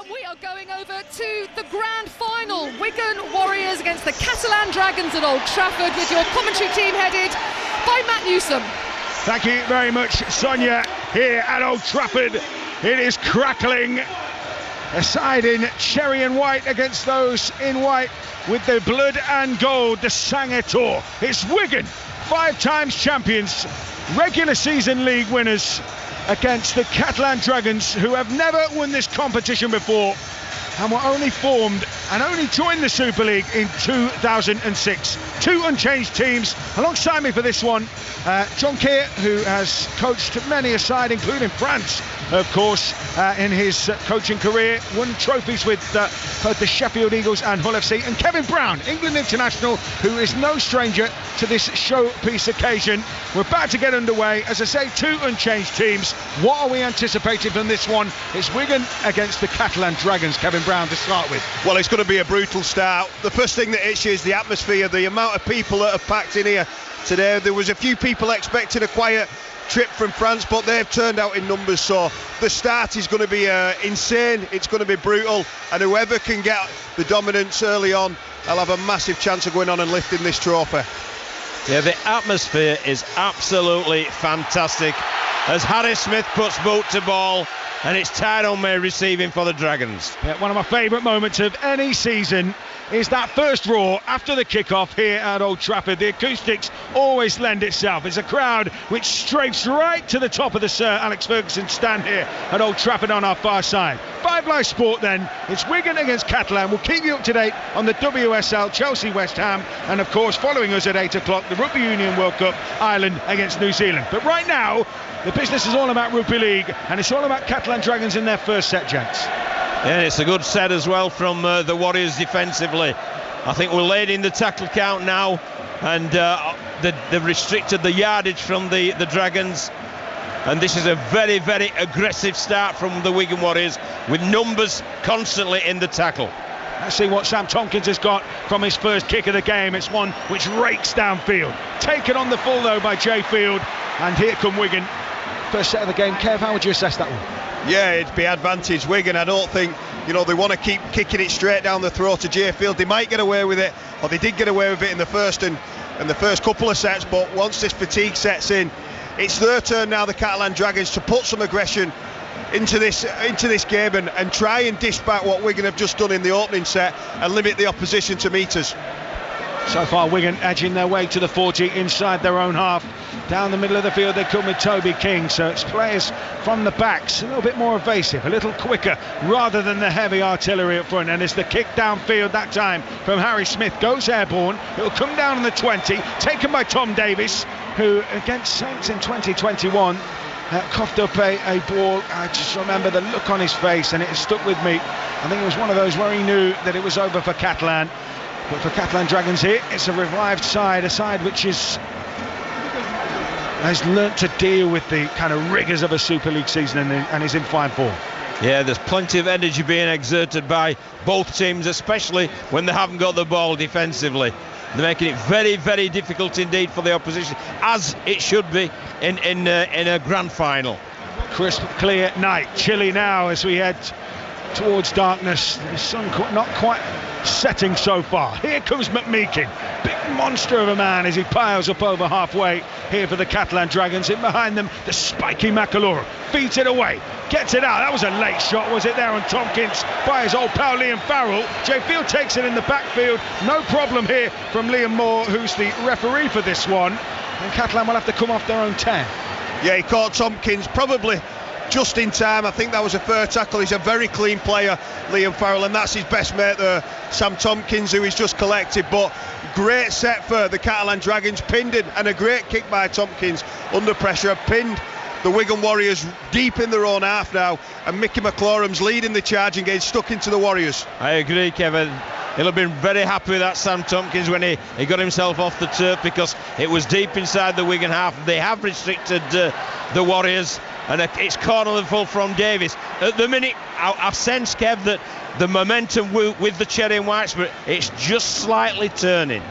And we are going over to the grand final. Wigan Warriors against the Catalan Dragons at Old Trafford, with your commentary team headed by Matt Newsom. Thank you very much, Sonia. Here at Old Trafford, it is crackling. A side in cherry and white against those in white with the blood and gold, the Sangator. It's Wigan, 5 times champions, regular season league winners, against the Catalan Dragons, who have never won this competition before and were only formed and only joined the Super League in 2006. 2 unchanged teams. Alongside me for this one, John Keir, who has coached many a side, including France, of course, in his coaching career, won trophies with both the Sheffield Eagles and Hull FC, and Kevin Brown, England international, who is no stranger to this showpiece occasion. We're about to get underway. As I say, 2 unchanged teams. What are we anticipating from this one? It's Wigan against the Catalan Dragons. Kevin Brown to start with. Well, it's going to be a brutal start. The first thing that hits you is the atmosphere, the amount of people that have packed in here today. There was a few people expecting a quiet trip from France, but they've turned out in numbers, so the start is going to be insane. It's going to be brutal, and whoever can get the dominance early on, I'll have a massive chance of going on and lifting this trophy. Yeah, the atmosphere is absolutely fantastic as Harry Smith puts boot to ball, and it's Tyrone May receiving for the Dragons. Yeah, one of my favourite moments of any season is that first roar after the kick-off here at Old Trafford. The acoustics always lend itself. It's a crowd which strafes right to the top of the Sir Alex Ferguson stand here at Old Trafford on our far side. 5 Live Sport then. It's Wigan against Catalan. We'll keep you up to date on the WSL, Chelsea, West Ham, and of course following us at 8 o'clock, the Rugby Union World Cup, Ireland against New Zealand. But right now, the business is all about Rugby League, and it's all about Catalan Dragons in their first set, gents. Yeah, it's a good set as well from the Warriors defensively. I think we're late in the tackle count now, and they've restricted the yardage from the Dragons. And this is a very, very aggressive start from the Wigan Warriors, with numbers constantly in the tackle. Let's see what Sam Tompkins has got from his first kick of the game. It's one which rakes downfield. Taken on the full though by Jay Field, and here come Wigan. First set of the game. Kev, how would you assess that one? Yeah, it'd be advantage Wigan. I don't think, they want to keep kicking it straight down the throat of Jay Field. They might get away with it, or they did get away with it in the first and the first couple of sets, but once this fatigue sets in, it's their turn now, the Catalan Dragons, to put some aggression into this game and try and dish back what Wigan have just done in the opening set and limit the opposition to meters. So far, Wigan edging their way to the 40 inside their own half. Down the middle of the field, they come with Toby King. So it's players from the backs, a little bit more evasive, a little quicker, rather than the heavy artillery up front. And it's the kick downfield that time from Harry Smith. Goes airborne. It'll come down on the 20, taken by Tom Davis, who against Saints in 2021 coughed up a ball. I just remember the look on his face, and it has stuck with me. I think it was one of those where he knew that it was over for Catalan. But for Catalan Dragons here, it's a revived side, a side which has learnt to deal with the kind of rigours of a Super League season and is in fine form. Yeah, there's plenty of energy being exerted by both teams, especially when they haven't got the ball defensively. They're making it very, very difficult indeed for the opposition, as it should be in a grand final. Crisp, clear night, chilly now as we head towards darkness. The sun not quite setting so far. Here comes McMeekin, big monster of a man as he piles up over halfway here for the Catalan Dragons. In behind them, the spiky Makalura feeds it away, gets it out. That was a late shot, was it there on Tompkins by his old pal Liam Farrell. Jay Field takes it in the backfield. No problem here from Liam Moore, who's the referee for this one, and Catalan will have to come off their own 10. Yeah, he caught Tompkins probably just in time. I think that was a fair tackle. He's a very clean player, Liam Farrell, and that's his best mate there, Sam Tompkins, who he's just collected. But great set for the Catalan Dragons, pinned in, and a great kick by Tompkins under pressure, pinned the Wigan Warriors deep in their own half now, and Mickey McLaurin's leading the charge and getting stuck into the Warriors. I agree, Kevin. He'll have been very happy with that, Sam Tompkins, when he got himself off the turf, because it was deep inside the Wigan half. They have restricted the Warriors, and it's corner and full from Davis. At the minute, I've sensed, Kev, that the momentum with the cherry and white spirit, it's just slightly turning.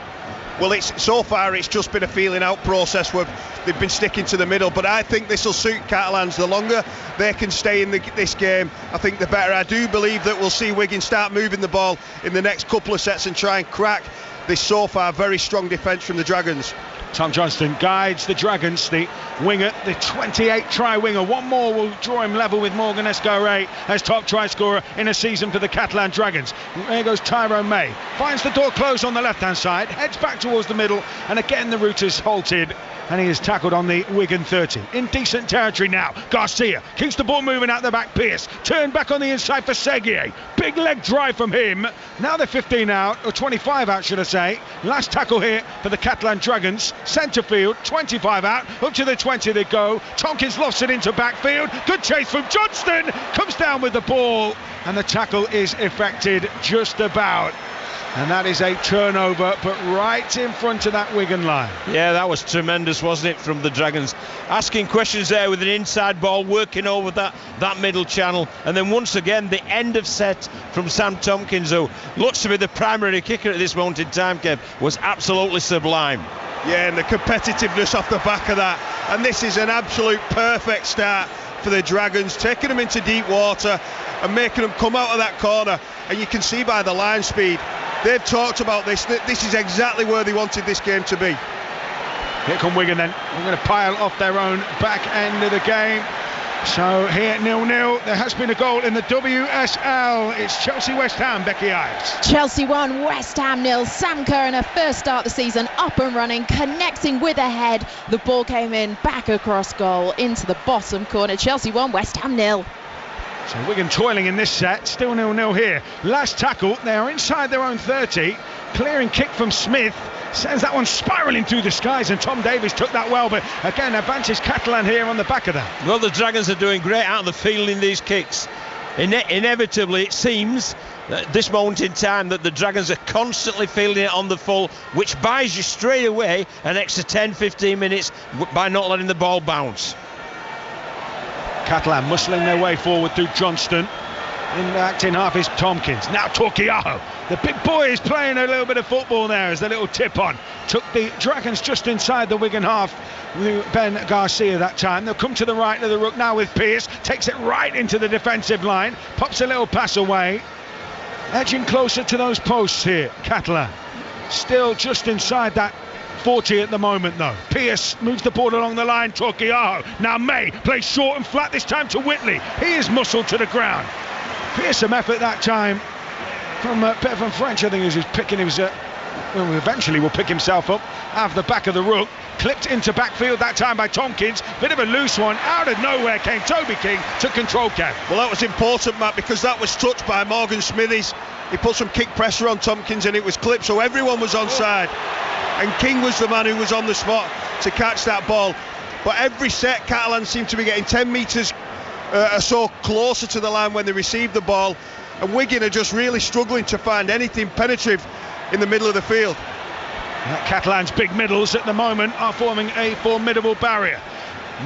Well, so far it's just been a feeling out process where they've been sticking to the middle, but I think this will suit Catalans. The longer they can stay in this game, I think the better. I do believe that we'll see Wigan start moving the ball in the next couple of sets and try and crack this so far very strong defence from the Dragons. Tom Johnston guides the Dragons, the winger, the 28 try winger. One more will draw him level with Morgan Escaré as top try scorer in a season for the Catalan Dragons. There goes Tyrone May, finds the door closed on the left hand side, heads back towards the middle, and again the route is halted and he is tackled on the Wigan 30. In decent territory now, Garcia keeps the ball moving out the back. Pearce turned back on the inside for Seguier, big leg drive from him. Now they're 15 out, or 25 out should I say. Last tackle here for the Catalan Dragons. Centre field, 25 out, up to the 20 they go. Tompkins lofts it into backfield, good chase from Johnston, comes down with the ball, and the tackle is effected just about. And that is a turnover, but right in front of that Wigan line. Yeah, that was tremendous, wasn't it, from the Dragons? Asking questions there with an inside ball, working over that middle channel. And then once again, the end of set from Sam Tompkins, who looks to be the primary kicker at this moment in time, Kev, was absolutely sublime. Yeah, and the competitiveness off the back of that. And this is an absolute perfect start for the Dragons, taking them into deep water and making them come out of that corner. And you can see by the line speed, they've talked about this, that this is exactly where they wanted this game to be. Here come Wigan then. We're going to pile off their own back end of the game. So here 0-0. There has been a goal in the WSL. It's Chelsea West Ham, Becky Ives. Chelsea 1, West Ham 0. Sam Kerr in her first start of the season, up and running, connecting with a head. The ball came in back across goal into the bottom corner. Chelsea 1, West Ham 0. So Wigan toiling in this set, still 0-0 here. Last tackle, they are inside their own 30. Clearing kick from Smith, sends that one spiralling through the skies, and Tom Davies took that well, but again advantage Catalan here on the back of that. Well, the Dragons are doing great out of the field in these kicks. Inevitably, it seems at this moment in time that the Dragons are constantly fielding it on the full, which buys you straight away an extra 10-15 minutes by not letting the ball bounce. Catalan muscling their way forward through Johnston. In the acting half is Tompkins. Now Torquiajo. The big boy is playing a little bit of football there as the little tip on. Took the Dragons just inside the Wigan half with Ben Garcia that time. They'll come to the right of the ruck now with Pearce. Takes it right into the defensive line. Pops a little pass away. Edging closer to those posts here, Catalan. Still just inside that 40 at the moment though. Pearce moves the ball along the line. Torquiajo. Now May plays short and flat, this time to Whitley. He is muscled to the ground. Pearce some effort that time from Bevan French, I think he was picking eventually will pick himself up out of the back of the ruck. Clipped into backfield that time by Tompkins. Bit of a loose one. Out of nowhere came Toby King to control Kev. Well, that was important, Matt, because that was touched by Morgan Smithies. He put some kick pressure on Tompkins and it was clipped, so everyone was onside. And King was the man who was on the spot to catch that ball. But every set, Catalan seemed to be getting 10 metres or so closer to the line when they received the ball. And Wigan are just really struggling to find anything penetrative in the middle of the field. Catalan's big middles at the moment are forming a formidable barrier.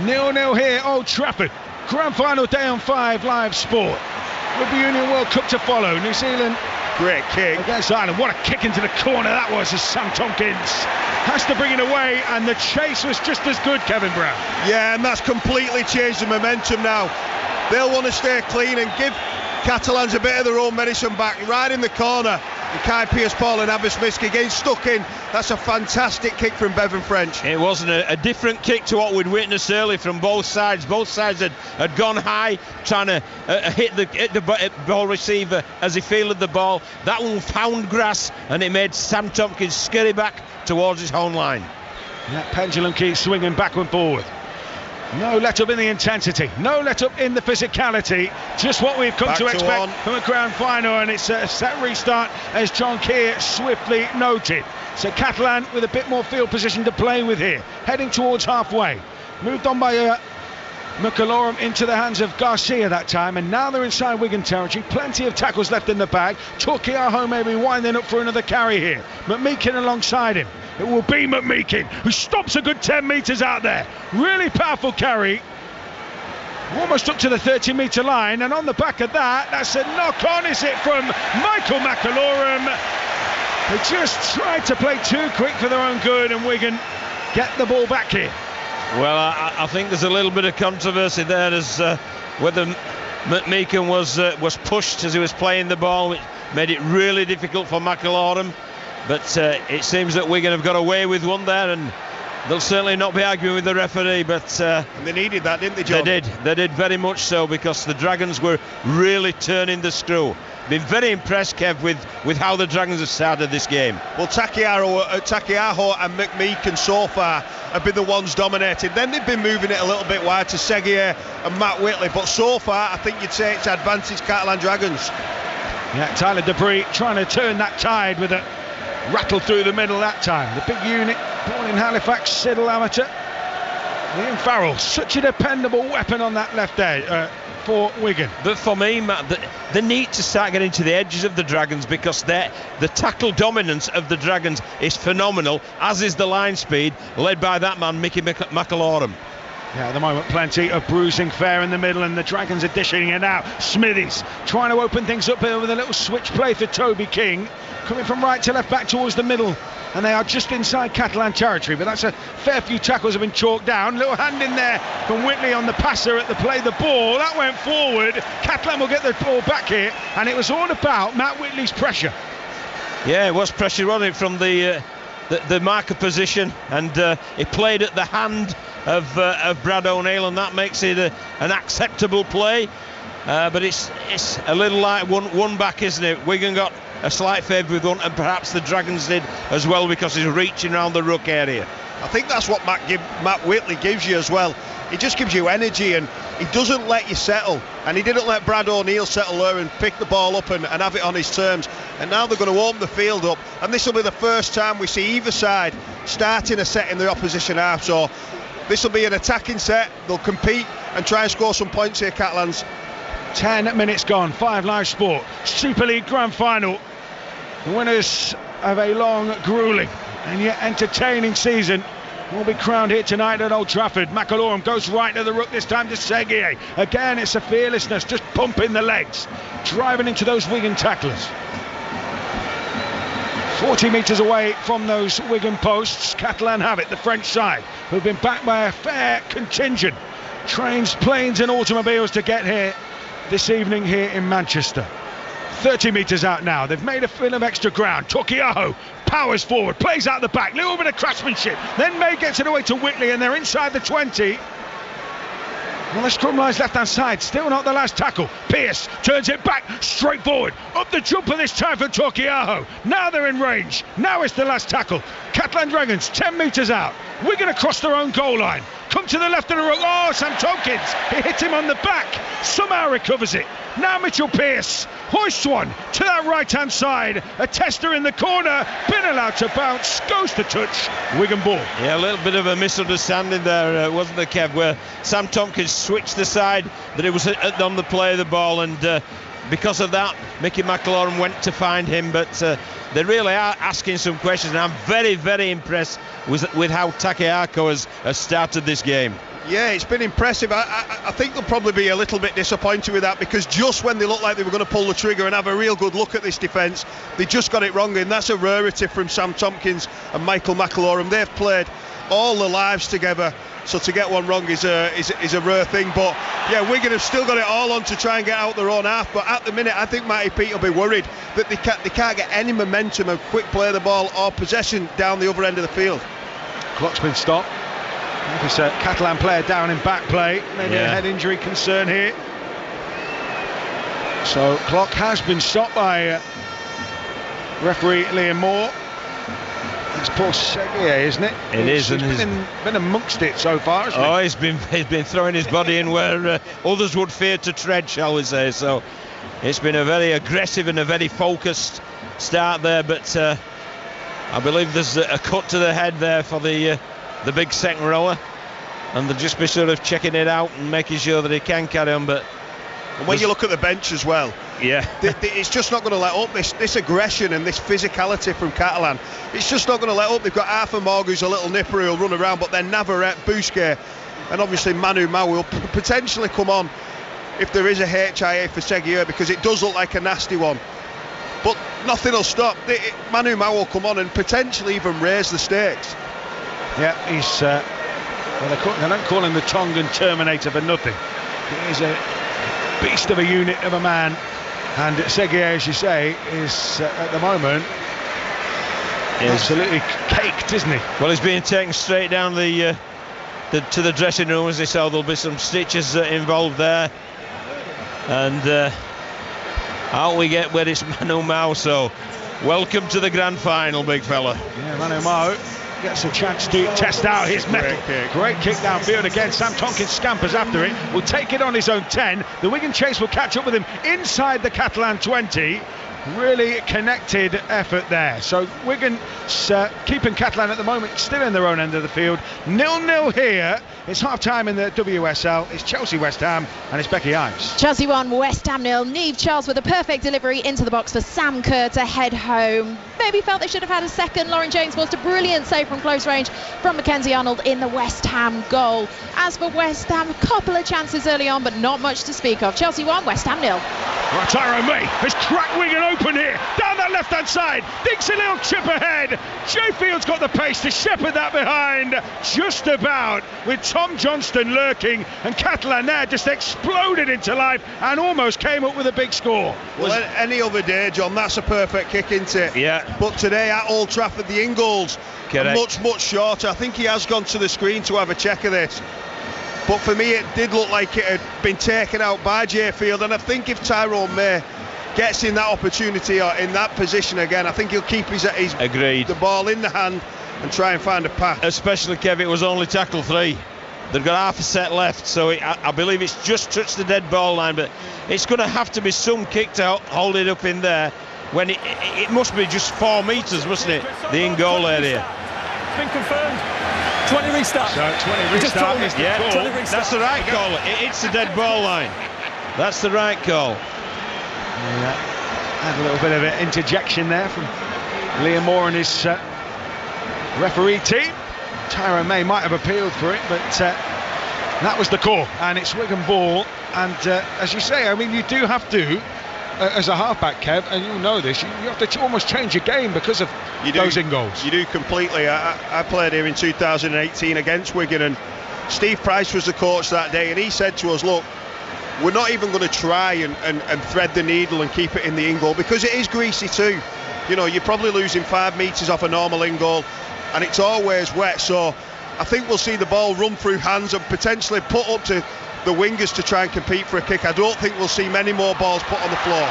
0-0 here, Old Trafford. Grand final day on 5 Live Sport. Rugby Union World Cup to follow. New Zealand. Great kick against Ireland. What a kick into the corner that was as Sam Tompkins has to bring it away, and the chase was just as good, Kevin Brown. Yeah, and that's completely changed the momentum now. They'll want to stay clean and give Catalans a bit of their own medicine back. Right in the corner, and Kai Pearce-Paul and Abismiski getting stuck in. That's a fantastic kick from Bevan French. It wasn't a different kick to what we'd witnessed early from both sides. Both sides had gone high, trying to hit the ball receiver as he fielded the ball. That one found grass, and it made Sam Tompkins scurry back towards his home line. That pendulum keeps swinging back and forward. No let up in the intensity, no let up in the physicality, just what we've come to expect from a grand final, and it's a set restart as John Keir swiftly noted. So Catalan with a bit more field position to play with here, heading towards halfway. Moved on by McAlorum into the hands of Garcia that time, and now they're inside Wigan territory. Plenty of tackles left in the bag. Torquiajo maybe winding up for another carry here. McMeekin alongside him. It will be McMeekin, who stops a good 10 metres out there. Really powerful carry. Almost up to the 30-metre line, and on the back of that, that's a knock-on, is it, from Michael McAlorum? They just tried to play too quick for their own good, and Wigan get the ball back here. Well, I think there's a little bit of controversy there as whether McMeekan was pushed as he was playing the ball, which made it really difficult for McIlaurin. But it seems that Wigan have got away with one there, and they'll certainly not be arguing with the referee. But and they needed that, didn't they, John? They did very much so, because the Dragons were really turning the screw. Been very impressed, Kev, with how the Dragons have started this game. Well, Takiaho and McMeekan so far have been the ones dominating. Then they've been moving it a little bit wide to Seguier and Matt Whitley, but so far I think you'd say it's advantage Catalan Dragons. Yeah, Tyler Debris trying to turn that tide with a rattle through the middle that time. The big unit, born in Halifax, Siddle amateur. Liam Farrell, such a dependable weapon on that left edge for Wigan. But for me, Matt, they need to start getting to the edges of the Dragons, because the tackle dominance of the Dragons is phenomenal, as is the line speed, led by that man, Mickey McIlaurin. Yeah, at the moment, plenty of bruising fair in the middle, and the Dragons are dishing it out. Smithies trying to open things up here with a little switch play for Toby King, coming from right to left back towards the middle, and they are just inside Catalan territory, but that's a fair few tackles have been chalked down. Little hand in there from Whitley on the passer at the play the ball, that went forward. Catalan will get the ball back here, and it was all about Matt Whitley's pressure. Yeah, it was pressure on it from the marker position, and he played at the hand of Brad O'Neill, and that makes it an acceptable play. But it's a little like one back, isn't it? Wigan got a slight favour with one, and perhaps the Dragons did as well, because he's reaching around the ruck area. I think that's what Matt Whitley gives you as well. He just gives you energy, and he doesn't let you settle, and he didn't let Brad O'Neill settle there and pick the ball up and have it on his terms. And now they're going to open the field up, and this will be the first time we see either side starting a set in the opposition half. So this will be an attacking set. They'll compete and try and score some points here, Catalans. 10 minutes gone, 5 Live Sport Super League Grand Final. The winners of a long, gruelling and yet entertaining season will be crowned here tonight at Old Trafford. McIlaurin goes right to the ruck, this time to Seguier. Again, it's a fearlessness, just pumping the legs, driving into those Wigan tacklers. 40 metres away from those Wigan posts, Catalan have it, the French side, who've been backed by a fair contingent. Trains, planes and automobiles to get here this evening here in Manchester. 30 metres out now, they've made a bit of extra ground. Takiaho powers forward, plays out the back, little bit of craftsmanship, then May gets it away to Whitley, and they're inside the 20. Well, the scrum line's left hand side, still not the last tackle. Pearce turns it back, straight forward, up the jumper this time for Takiaho. Now they're in range, now it's the last tackle. Catalan Dragons 10 metres out, Wigan across their own goal line. Come to the left of the ruck. Oh, Sam Tompkins, he hit him on the back, somehow recovers it. Now Mitchell Pearce hoists one to that right hand side. A tester in the corner, been allowed to bounce, goes to touch, Wigan ball. Yeah, a little bit of a misunderstanding there, wasn't there, Kev, where Sam Tompkins switched the side that it was on the play of the ball, and because of that Mickey McIlaurin went to find him. But they really are asking some questions, and I'm very, very impressed with how Takiaho has started this game. Yeah, it's been impressive. I think they'll probably be a little bit disappointed with that, because just when they looked like they were going to pull the trigger and have a real good look at this defence, they just got it wrong, and that's a rarity from Sam Tompkins and Michael McIlaurin. They've played all the lives together, so to get one wrong is a rare thing. But yeah, Wigan have still got it all on to try and get out their own half, but at the minute I think Matty Pete will be worried that they can't get any momentum and quick play the ball or possession down the other end of the field. Clock's been stopped. It's a Catalan player down in back play, maybe a head injury concern here. So clock has been stopped by referee Liam Moore. It's Paul Seguier, isn't it? It is, and he's been amongst it so far, hasn't he? Oh, he's been throwing his body in where others would fear to tread, shall we say. So it's been a very aggressive and a very focused start there, but I believe there's a cut to the head there for the big second rower, and they'll just be sort of checking it out and making sure that he can carry on. But when you look at the bench as well, it's just not going to let up this aggression and this physicality from Catalan. It's just not going to let up. They've got Arthur Morg, who's a little nipper who'll run around, but then Navarrete, Bousquet, and obviously Manu Mao will potentially come on if there is a HIA for Seguier, because it does look like a nasty one. but nothing will stop. Manu Mao will come on and potentially even raise the stakes. Yeah, he's they don't call him the Tongan Terminator for nothing. He is a beast of a unit of a man, and Seguier, as you say, is at the moment absolutely caked, isn't he? Well, he's being taken straight down to the dressing room, as they say. There'll be some stitches involved there, and out we get where it's Manu Mao. So welcome to the grand final, big fella. Yeah, Manu Mao gets a chance to test out his mettle. Great kick downfield again. Sam Tompkins scampers after it, will take it on his own 10. The Wigan chase will catch up with him inside the Catalan 20. Really connected effort there. So Wigan keeping Catalan at the moment still in their own end of the field. 0-0 here. It's half-time in the WSL. It's Chelsea-West Ham, and it's Becky Ives. Chelsea 1, West Ham 0. Niamh Charles with a perfect delivery into the box for Sam Kerr to head home. Maybe felt they should have had a second. Lauren James forced a brilliant save from close range from Mackenzie Arnold in the West Ham goal. As for West Ham, a couple of chances early on, but not much to speak of. Chelsea 1, West Ham 0. Right, Tyrone May has cracked Wigan open here, down that left-hand side, digs a little chip ahead. Jay Field's got the pace to shepherd that behind, just about, with Tom Johnston lurking, and Catalan there just exploded into life and almost came up with a big score. Well, any other day, John, that's a perfect kick, isn't it? Yeah. But today at Old Trafford, the in-goals are Correct. much shorter. I think he has gone to the screen to have a check of this. But for me, it did look like it had been taken out by Jay Field, and I think if Tyrone May gets in that opportunity or in that position again, I think he'll keep the ball in the hand and try and find a path. Especially, Kev, it was only tackle 3. They've got half a set left, so I believe it's just touched the dead ball line, but it's going to have to be some kick to hold it up in there when it must be just 4 metres, mustn't it, the in-goal area. It's been confirmed. 20 restart. So 20 restart is the call. 20 restart. That's the right call. It's the dead ball line. That's the right call. Had a little bit of an interjection there from Liam Moore and his referee team. Tyrone May might have appealed for it, but that was the call, and it's Wigan ball. And as you say, I mean, you do have to, as a halfback, Kev, and you know this, you have to almost change your game because of those in-goals. You do completely. I played here in 2018 against Wigan, and Steve Price was the coach that day, and he said to us, look, we're not even going to try and thread the needle and keep it in the in-goal, because it is greasy too. You know, you're probably losing 5 metres off a normal in-goal, and it's always wet, so I think we'll see the ball run through hands and potentially put up to the wingers to try and compete for a kick. I don't think we'll see many more balls put on the floor.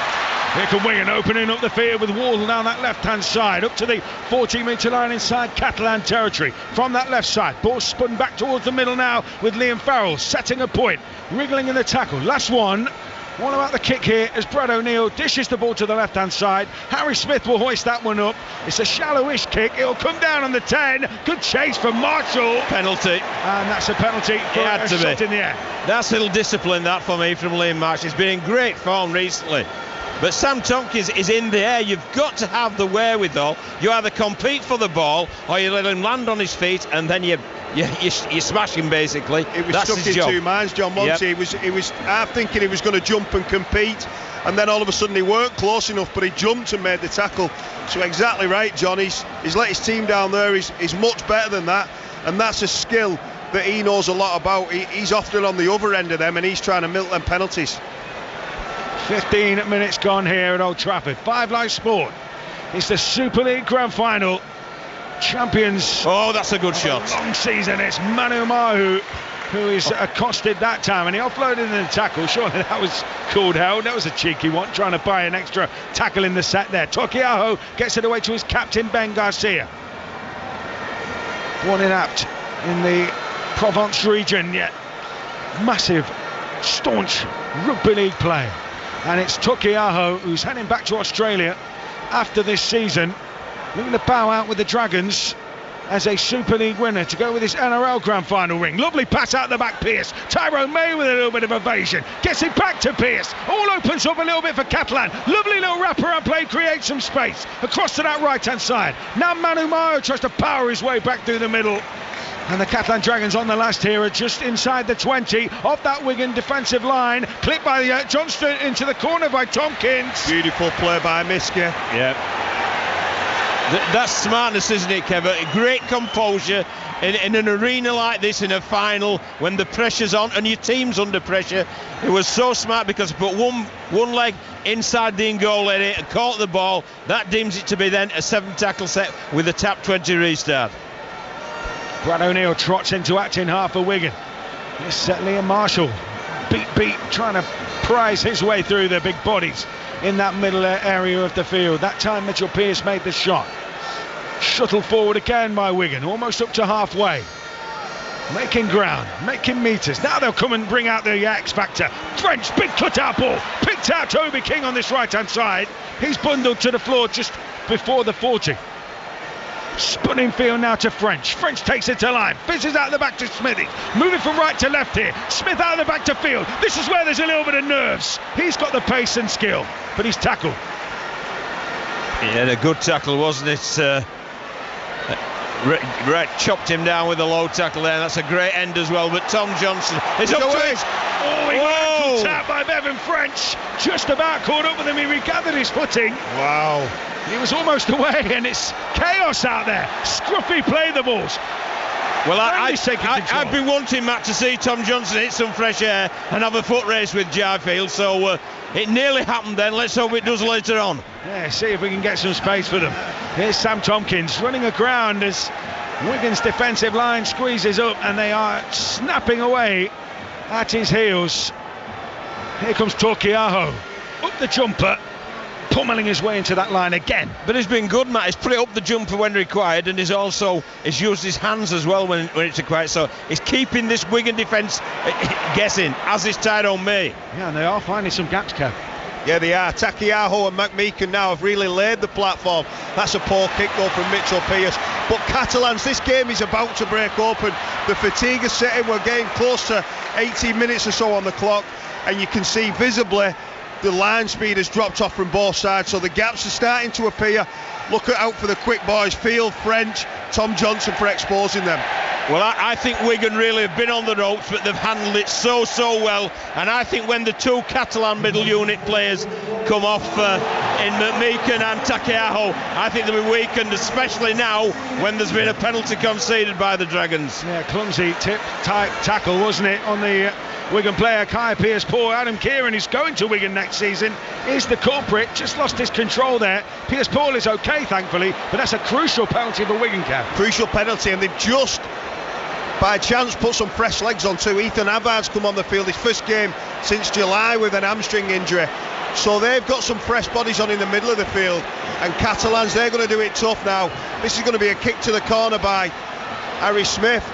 Here come Wigan opening up the field with Wardle down that left-hand side, up to the 40-metre line inside Catalan territory. From that left side, ball spun back towards the middle now with Liam Farrell setting a point, wriggling in the tackle. Last one. What about the kick here as Brad O'Neill dishes the ball to the left-hand side. Harry Smith will hoist that one up. It's a shallowish kick. It'll come down on the 10. Good chase from Marshall. Penalty. And that's a penalty for a shot in the air. That's a little discipline, that, for me, from Liam Marshall. He's been in great form recently. But Sam Tompkins is in the air. You've got to have the wherewithal. You either compete for the ball or you let him land on his feet and then you smash him, basically. It was That's stuck his in job. 2 minds, John Monty. Yep. He was half thinking he was going to jump and compete, and then all of a sudden he weren't close enough, but he jumped and made the tackle. So exactly right, John. He's let his team down there. He's much better than that, and that's a skill that he knows a lot about. He's often on the other end of them, and he's trying to milk them penalties. 15 minutes gone here at Old Trafford. 5 Live Sport. It's the Super League Grand Final. Champions. Oh, that's a good shot. Long season. It's Manu Mao who is accosted that time, and he offloaded in the tackle. Surely that was called out. That was a cheeky one, trying to buy an extra tackle in the set there. Tokiaho gets it away to his captain, Ben Garcia. Born in Apt in the Provence region, yet massive, staunch rugby league player. And it's Tokiaho who's heading back to Australia after this season, looking to bow out with the Dragons as a Super League winner to go with his NRL Grand Final ring. Lovely pass out the back, Pearce. Tyrone May with a little bit of evasion. Gets it back to Pearce. All opens up a little bit for Catalan. Lovely little wraparound play, creates some space. Across to that right-hand side. Now Manu Mao tries to power his way back through the middle. And the Catalan Dragons on the last here are just inside the 20 of that Wigan defensive line. Clipped by Johnston into the corner by Tompkins. Beautiful play by Miski. Yeah. That's smartness, isn't it, Kevin? Great composure in an arena like this, in a final, when the pressure's on and your team's under pressure. It was so smart because he put one leg inside the in-goal area and caught the ball. That deems it to be then a 7-tackle set with a tap 20 restart. Brad O'Neill trots into acting half for Wigan. Here's Liam Marshall. Beat, trying to prise his way through the big bodies in that middle area of the field. That time Mitchell Pearce made the shot. Shuttled forward again by Wigan, almost up to halfway. Making ground, making metres. Now they'll come and bring out the X factor. French, big cut-out ball. Picked out Toby King on this right-hand side. He's bundled to the floor just before the 40. Spun in field now to French. French takes it to line. Fizzes out the back to Smithy. Moving from right to left here. Smith out of the back to field. This is where there's a little bit of nerves. He's got the pace and skill, but he's tackled. Yeah, a good tackle, wasn't it? Right, chopped him down with a low tackle there. That's a great end as well. But Tom Johnson is up to it. Oh, he got a tap by Bevan French. Just about caught up with him. He regathered his footing. Wow. He was almost away, and it's chaos out there. Scruffy play the balls. Well, I've been wanting, Matt, to see Tom Johnson hit some fresh air and have a foot race with Jarfield, so it nearly happened then. Let's hope it does later on. Yeah, see if we can get some space for them. Here's Sam Tompkins running aground as Wigan's defensive line squeezes up, and they are snapping away at his heels. Here comes Torquiajo, up the jumper, pummeling his way into that line again. But he's been good, Matt. He's put it up the jumper when required, and he's used his hands as well when it's required. So he's keeping this Wigan defence guessing, as is Tyrone May. Yeah, and they are finding some gaps, Kev. Yeah, they are. Takiaho and McMeekan now have really laid the platform. That's a poor kick though from Mitchell Pearce. But Catalans, this game is about to break open. The fatigue is setting. We're getting close to 18 minutes or so on the clock, and you can see visibly the line speed has dropped off from both sides, so the gaps are starting to appear. Look out for the quick boys, Field, French, Tom Johnson for exposing them. Well, I think Wigan really have been on the ropes, but they've handled it so well. And I think when the two Catalan middle unit players come off in McMeekan and Takeaho, I think they'll be weakened, especially now when there's been a penalty conceded by the Dragons. Yeah, clumsy tight tackle, wasn't it, on the Wigan player Kai Pearce. Poor Adam Kieran, who's going to Wigan next season, is the culprit. Just lost his control there. Pearce Paul is okay, thankfully, but that's a crucial penalty for Wigan, Cap. Crucial penalty, and they've just by chance put some fresh legs on too. Ethan Havard's come on the field, his first game since July with an hamstring injury, so they've got some fresh bodies on in the middle of the field. And Catalans, they're going to do it tough now. This is going to be a kick to the corner by Harry Smith,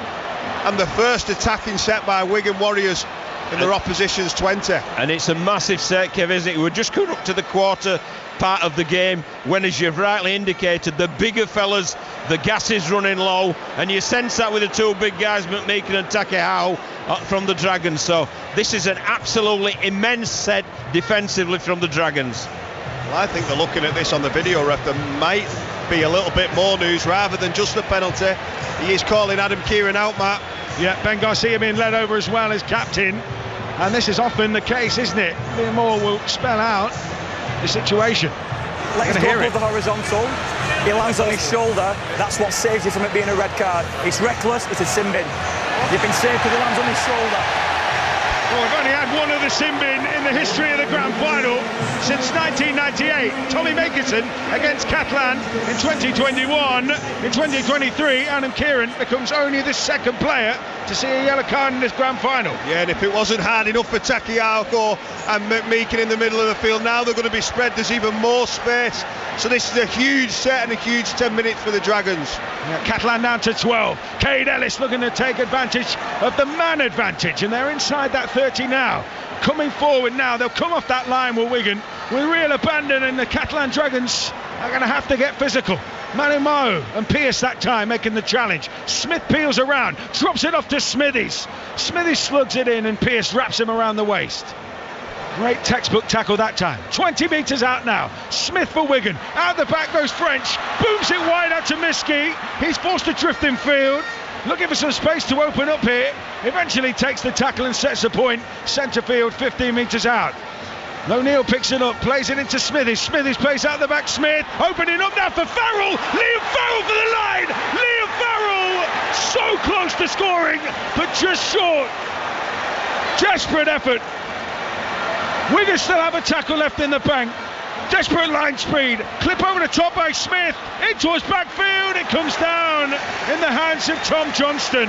and the first attacking set by Wigan Warriors in their opposition's 20. And it's a massive set, Kev, isn't it? We're just coming up to the quarter part of the game when, as you've rightly indicated, the bigger fellas, the gas is running low, and you sense that with the two big guys, McMeekan and Takeaho, from the Dragons. So this is an absolutely immense set defensively from the Dragons. Well, I think they're looking at this on the video ref. There might be a little bit more news rather than just the penalty. He is calling Adam Kieran out, Matt. Yeah, Ben Garcia being led over as well as captain, and this is often the case, isn't it? Liam Moore will spell out the situation. Let him go above the horizontal. He lands on his shoulder. That's what saves you from it being a red card. It's reckless. It's a sin bin. You've been saved because he lands on his shoulder. Well, we've only had one other sin bin in the history of the grand final since 1998. Tommy Makinson against Catalan in 2021. In 2023, Adam Kieran becomes only the second player to see a yellow card in this grand final. Yeah, and if it wasn't hard enough for Takiako and McMeekan in the middle of the field, now they're going to be spread. There's even more space. So this is a huge set and a huge 10 minutes for the Dragons. Yeah, Catalan down to 12. Cade Ellis looking to take advantage of the man advantage, and they're inside that 30 now. Coming forward now, they'll come off that line with Wigan with real abandon, and the Catalan Dragons are going to have to get physical. Manu Mao and Pearce that time making the challenge. Smith peels around, drops it off to Smithies. Smithies slugs it in, and Pearce wraps him around the waist. Great textbook tackle that time. 20 metres out now. Smith for Wigan. Out the back goes French. Booms it wide out to Miski. He's forced to drift in field. looking for some space to open up here. Eventually takes the tackle and sets the point. Centre field, 15 metres out. O'Neill picks it up, plays it into Smithies. Smithies plays out the back. Smith opening up now for Farrell. Liam Farrell for the line. Liam Farrell so close to scoring, but just short. Desperate effort. Wigan still have a tackle left in the bank. Desperate line speed. Clip over the top by Smith. In towards backfield. It comes down in the hands of Tom Johnston.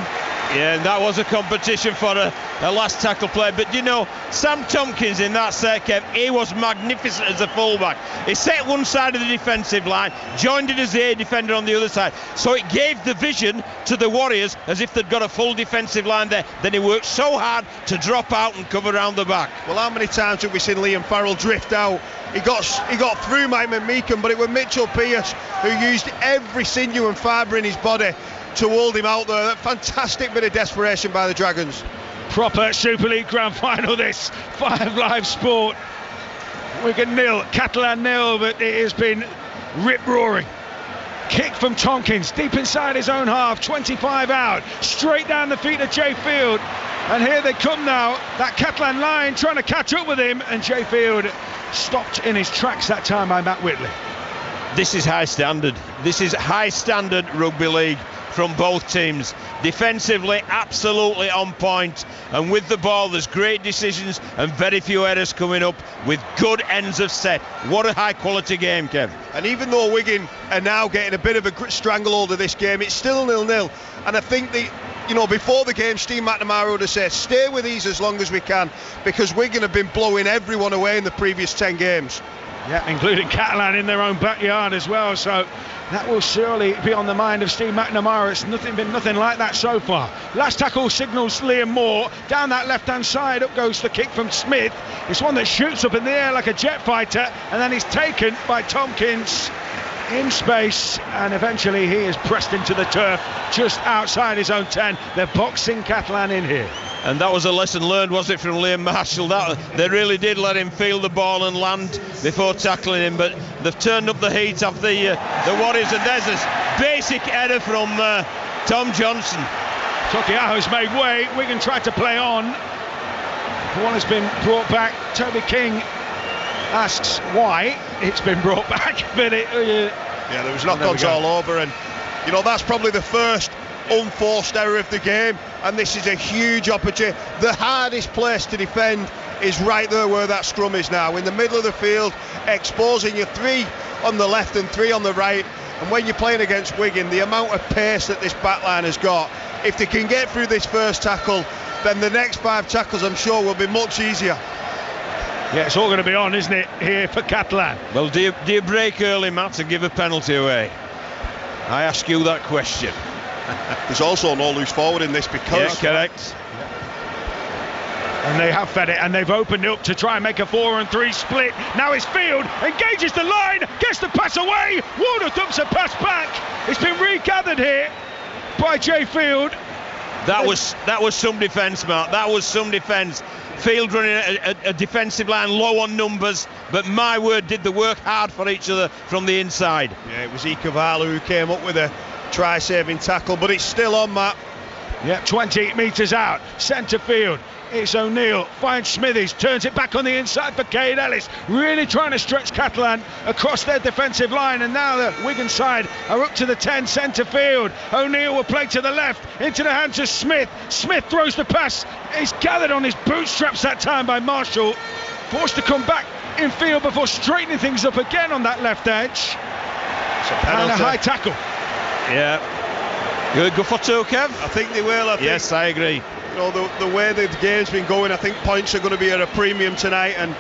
Yeah, and that was a competition for a last tackle play. But you know, Sam Tompkins in that set, Kev, he was magnificent as a fullback. He set one side of the defensive line, joined it as a defender on the other side. So it gave the vision to the Warriors as if they'd got a full defensive line there. Then he worked so hard to drop out and cover around the back. Well, how many times have we seen Liam Farrell drift out? He got through Mike McMeekan, but it was Mitchell Pearce who used every sinew and fibre in his body to hold him out there. A fantastic bit of desperation by the Dragons. Proper Super League Grand Final this. 5 Live Sport. Wigan 0, Catalan 0, but it has been rip-roaring. Kick from Tompkins, deep inside his own half, 25 out, straight down the feet of Jay Field. And here they come now, that Catalan line trying to catch up with him, and Jay Field stopped in his tracks that time by Matt Whitley. This is high standard. This is high standard rugby league from both teams. Defensively, absolutely on point, and with the ball there's great decisions and very few errors coming up with good ends of set. What a high quality game, Kev. And even though Wigan are now getting a bit of a stranglehold of this game, it's still 0-0, and I think before the game, Steve McNamara would have said, stay with these as long as we can, because Wigan have been blowing everyone away in the previous 10 games. Yeah, including Catalan in their own backyard as well, so that will surely be on the mind of Steve McNamara. It's been nothing like that so far. Last tackle signals Liam Moore. Down that left-hand side, up goes the kick from Smith. It's one that shoots up in the air like a jet fighter, and then he's taken by Tompkins in space, and eventually he is pressed into the turf just outside his own 10. They're boxing Catalan in here. And that was a lesson learned, was it, from Liam Marshall? They really did let him feel the ball and land before tackling him, but they've turned up the heat of the Warriors, and there's this basic error from Tom Johnson. Tokiaho's made way. Wigan tried to play on. One has been brought back. Toby King asks why it's been brought back, but there was knock-ons all over, and that's probably the first unforced error of the game, and this is a huge opportunity. The hardest place to defend is right there where that scrum is now, in the middle of the field, exposing your 3 on the left and 3 on the right. And when you're playing against Wigan, the amount of pace that this backline has got, if they can get through this first tackle, then the next 5 tackles I'm sure will be much easier. Yeah, it's all going to be on, isn't it, here for Catalan? Well, do you break early, Matt, and give a penalty away? I ask you that question. There's also no loose forward in this because... Yeah, correct. And they have fed it, and they've opened it up to try and make a 4-and-3 split. Now it's Field, engages the line, gets the pass away. Warner dumps a pass back. It's been regathered here by Jay Field. That was some defence, Mark. That was some defence. Field running a defensive line low on numbers, but my word, did the work hard for each other from the inside. Yeah, it was Ikevala who came up with a try-saving tackle, but it's still on, Matt. Yeah, 20 metres out, centre field. It's O'Neill, finds Smithies, turns it back on the inside for Cade Ellis, really trying to stretch Catalan across their defensive line, and now the Wigan side are up to the 10 centre field. O'Neill will play to the left, into the hands of Smith. Smith throws the pass, he's gathered on his bootstraps that time by Marshall, forced to come back in field before straightening things up again on that left edge. And a high tackle. Yeah. Good for 2, Kev? I think they will. Yes, I agree. The way the game's been going, I think points are going to be at a premium tonight, and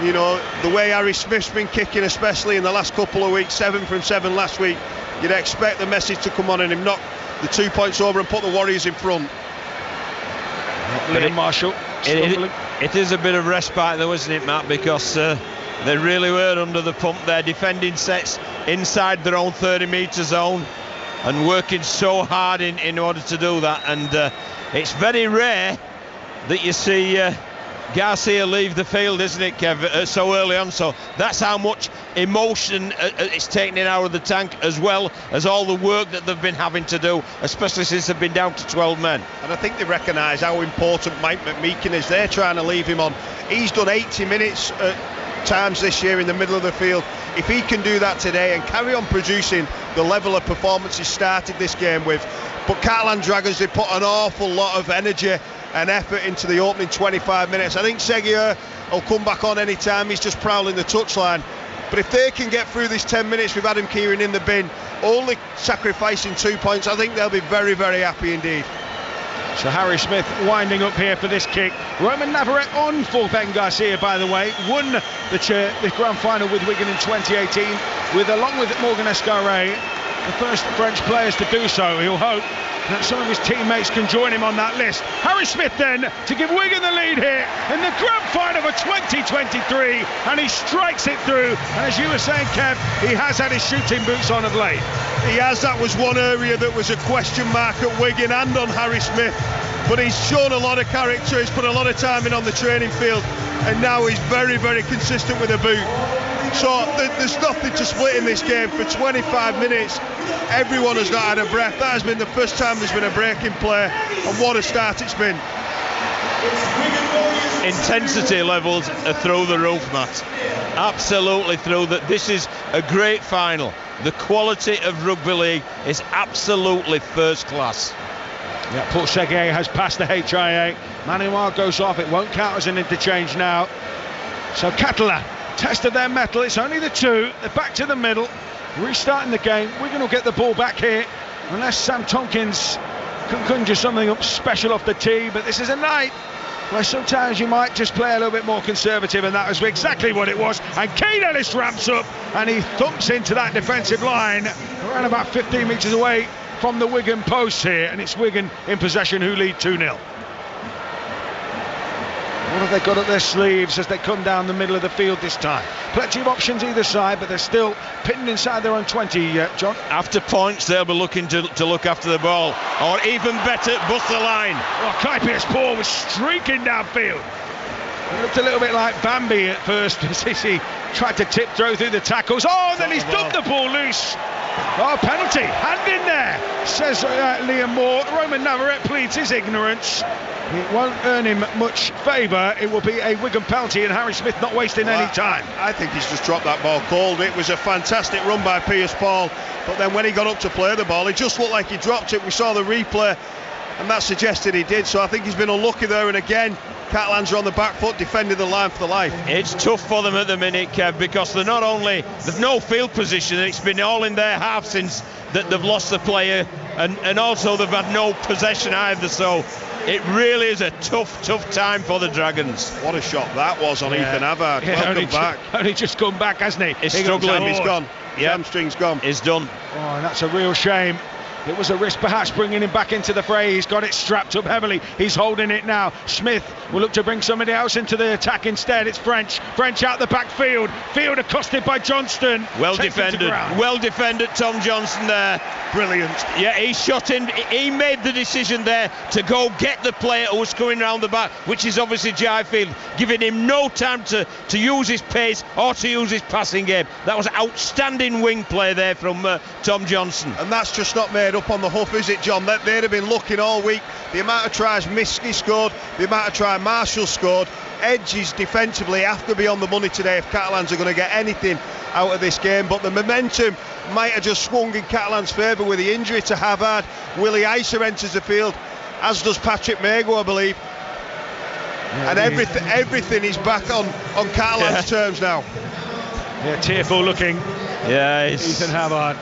the way Harry Smith's been kicking, especially in the last couple of weeks, 7 from 7 last week, you'd expect the message to come on and him knock the 2 points over and put the Warriors in front. Liam Marshall. It is a bit of respite though, isn't it, Matt, because they really were under the pump there, defending sets inside their own 30-metre zone and working so hard in order to do that, and it's very rare that you see Garcia leave the field, isn't it, Kev, so early on. So that's how much emotion it's taken it out of the tank, as well as all the work that they've been having to do, especially since they've been down to 12 men. And I think they recognise how important Mike McMeekin is. They're trying to leave him on. He's done 80 minutes at times this year in the middle of the field. If he can do that today and carry on producing the level of performance he started this game with. But Catalan Dragons, they put an awful lot of energy and effort into the opening 25 minutes. I think Seguier will come back on any time. He's just prowling the touchline. But if they can get through this 10 minutes with Adam Kieran in the bin, only sacrificing 2 points, I think they'll be very, very happy indeed. So Harry Smith winding up here for this kick. Roman Navarrete on for Ben Garcia, by the way. Won the grand final with Wigan in 2018, along with Morgan Escarret, the first French players to do so. He'll hope that some of his teammates can join him on that list. Harry Smith then to give Wigan the lead here in the grand final of 2023, and he strikes it through. And as you were saying, Kev, he has had his shooting boots on of late. He has. That was one area that was a question mark at Wigan and on Harry Smith, but he's shown a lot of character. He's put a lot of time in on the training field, and now he's very, very consistent with a boot. So there's nothing to split in this game. For 25 minutes, everyone has not had a breath. That has been the first time there's been a break in play, and what a start it's been. Intensity levels are through the roof, Matt. Absolutely through. That. This is a great final. The quality of rugby league is absolutely first class. Yeah, Paul Seguier has passed the HIA. Manuel goes off. It won't count as an interchange now. So Catalan tested their mettle. It's only the two. They're back to the middle, restarting the game. Wigan will get the ball back here, unless Sam Tompkins can conjure something up special off the tee. But this is a night where sometimes you might just play a little bit more conservative, and that was exactly what it was. And Kane Ellis ramps up and he thumps into that defensive line around about 15 metres away from the Wigan post here, and it's Wigan in possession who lead 2-0. What have they got up their sleeves as they come down the middle of the field this time? Plenty of options either side, but they're still pitting inside their own 20, John. After points, they'll be looking to look after the ball, or even better, bust the line. Oh, Kaipius Paul was streaking downfield. It looked a little bit like Bambi at first as he tried to throw through the tackles. Oh, then he's dumped the ball loose. Oh, penalty, hand in there, says Liam Moore. Roman Navarrete pleads his ignorance. It won't earn him much favour. It will be a Wigan penalty, and Harry Smith not wasting any time. I think he's just dropped that ball cold. It was a fantastic run by Piers Paul, but then when he got up to play the ball, it just looked like he dropped it. We saw the replay, and that suggested he did. So I think he's been unlucky there, and again, Catalans are on the back foot defending the line for the life. It's tough for them at the minute, Kev, because they've no field position. It's been all in their half since that they've lost the player, and also they've had no possession either. So it really is a tough time for the Dragons. What a shot that was on Ethan Havard. Welcome back. Only just come back, hasn't he? He's struggling. He's gone. Yeah. Hamstring's gone. He's done. Oh, and that's a real shame. It was a risk perhaps bringing him back into the fray. He's got it strapped up heavily. He's holding it now. Smith will look to bring somebody else into the attack instead. It's French out the backfield. Field accosted by Johnston. Well defended Tom Johnson there. Brilliant. Yeah, he shot in. He made the decision there to go get the player who was coming round the back, which is obviously Jaifield, giving him no time to use his pace or to use his passing game. That was outstanding wing play there from Tom Johnson. And that's just not made up on the hoof, is it, John? They'd have been looking all week. The amount of tries Miski scored, the amount of tries Marshall scored. Edges defensively have to be on the money today if Catalans are going to get anything out of this game. But the momentum might have just swung in Catalans' favour with the injury to Havard. Willie Isa enters the field, as does Patrick Mago, I believe. Yeah, and everything is back on Catalans' terms now. Yeah, tearful looking. Yeah, Ethan Havard.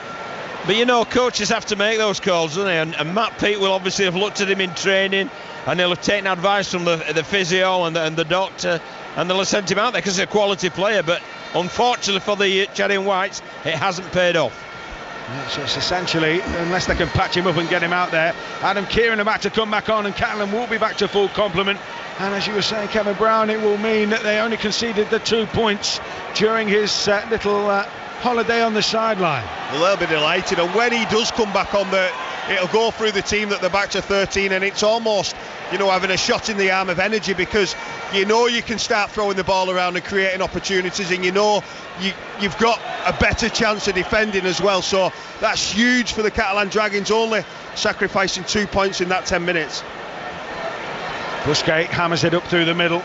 But you know, coaches have to make those calls, don't they? And Matt Peake will obviously have looked at him in training, and he'll have taken advice from the physio and the doctor, and they'll have sent him out there because he's a quality player. But unfortunately for the Cherry and Whites, it hasn't paid off. Yeah, so it's essentially, unless they can patch him up and get him out there, Adam Kieran about to come back on, and Catalan will be back to full complement. And as you were saying, Kevin Brown, it will mean that they only conceded the 2 points during his little holiday on the sideline. Well, they'll be delighted, and when he does come back on, it'll go through the team that they're back to 13, and it's almost, you know, having a shot in the arm of energy, because you know you can start throwing the ball around and creating opportunities, and you know you've got a better chance of defending as well. So that's huge for the Catalan Dragons, only sacrificing 2 points in that 10 minutes. Busquets hammers it up through the middle,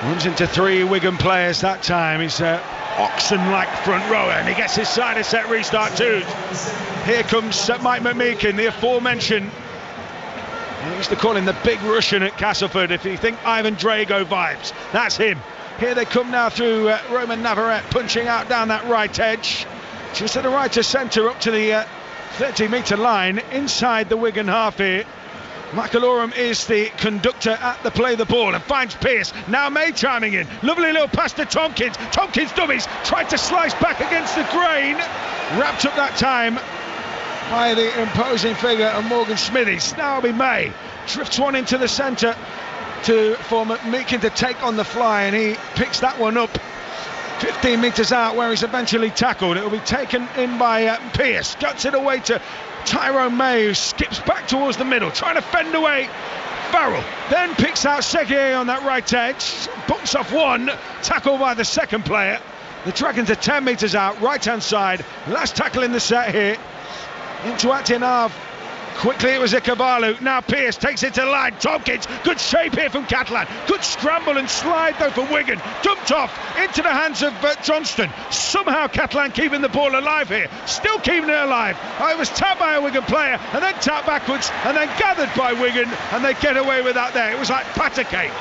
runs into 3 Wigan players that time. He's oxen-like front rower, and he gets his side of set restart too. Here comes Mike McMeekin, the aforementioned. I used to call him the big Russian at Castleford. If you think Ivan Drago vibes, that's him. Here they come now through Roman Navarrete, punching out down that right edge, just to the right of centre, up to the 30-metre line, inside the Wigan half here. McAlorum is the conductor at the play the ball and finds Pearce. Now May chiming in. Lovely little pass to Tompkins. Tompkins dummies, tried to slice back against the grain. Wrapped up that time by the imposing figure of Morgan Smithies. Now it'll be May. Drifts one into the centre for McMeekin to take on the fly, and he picks that one up 15 metres out, where he's eventually tackled. It will be taken in by Pearce. Guts it away to Tyrone May, who skips back towards the middle, trying to fend away Farrell. Then picks out Seguier on that right edge. Bumps off one, tackled by the second player. The Dragons are 10 metres out, right-hand side. Last tackle in the set here. Into acting half. Quickly it was Ikabalu. Now Pearce takes it to line. Tompkins, good shape here from Catalan. Good scramble and slide though for Wigan. Dumped off into the hands of Johnston. Somehow Catalan keeping the ball alive here. Still keeping it alive. It was tapped by a Wigan player and then tapped backwards and then gathered by Wigan, and they get away with that there. It was like patter cake.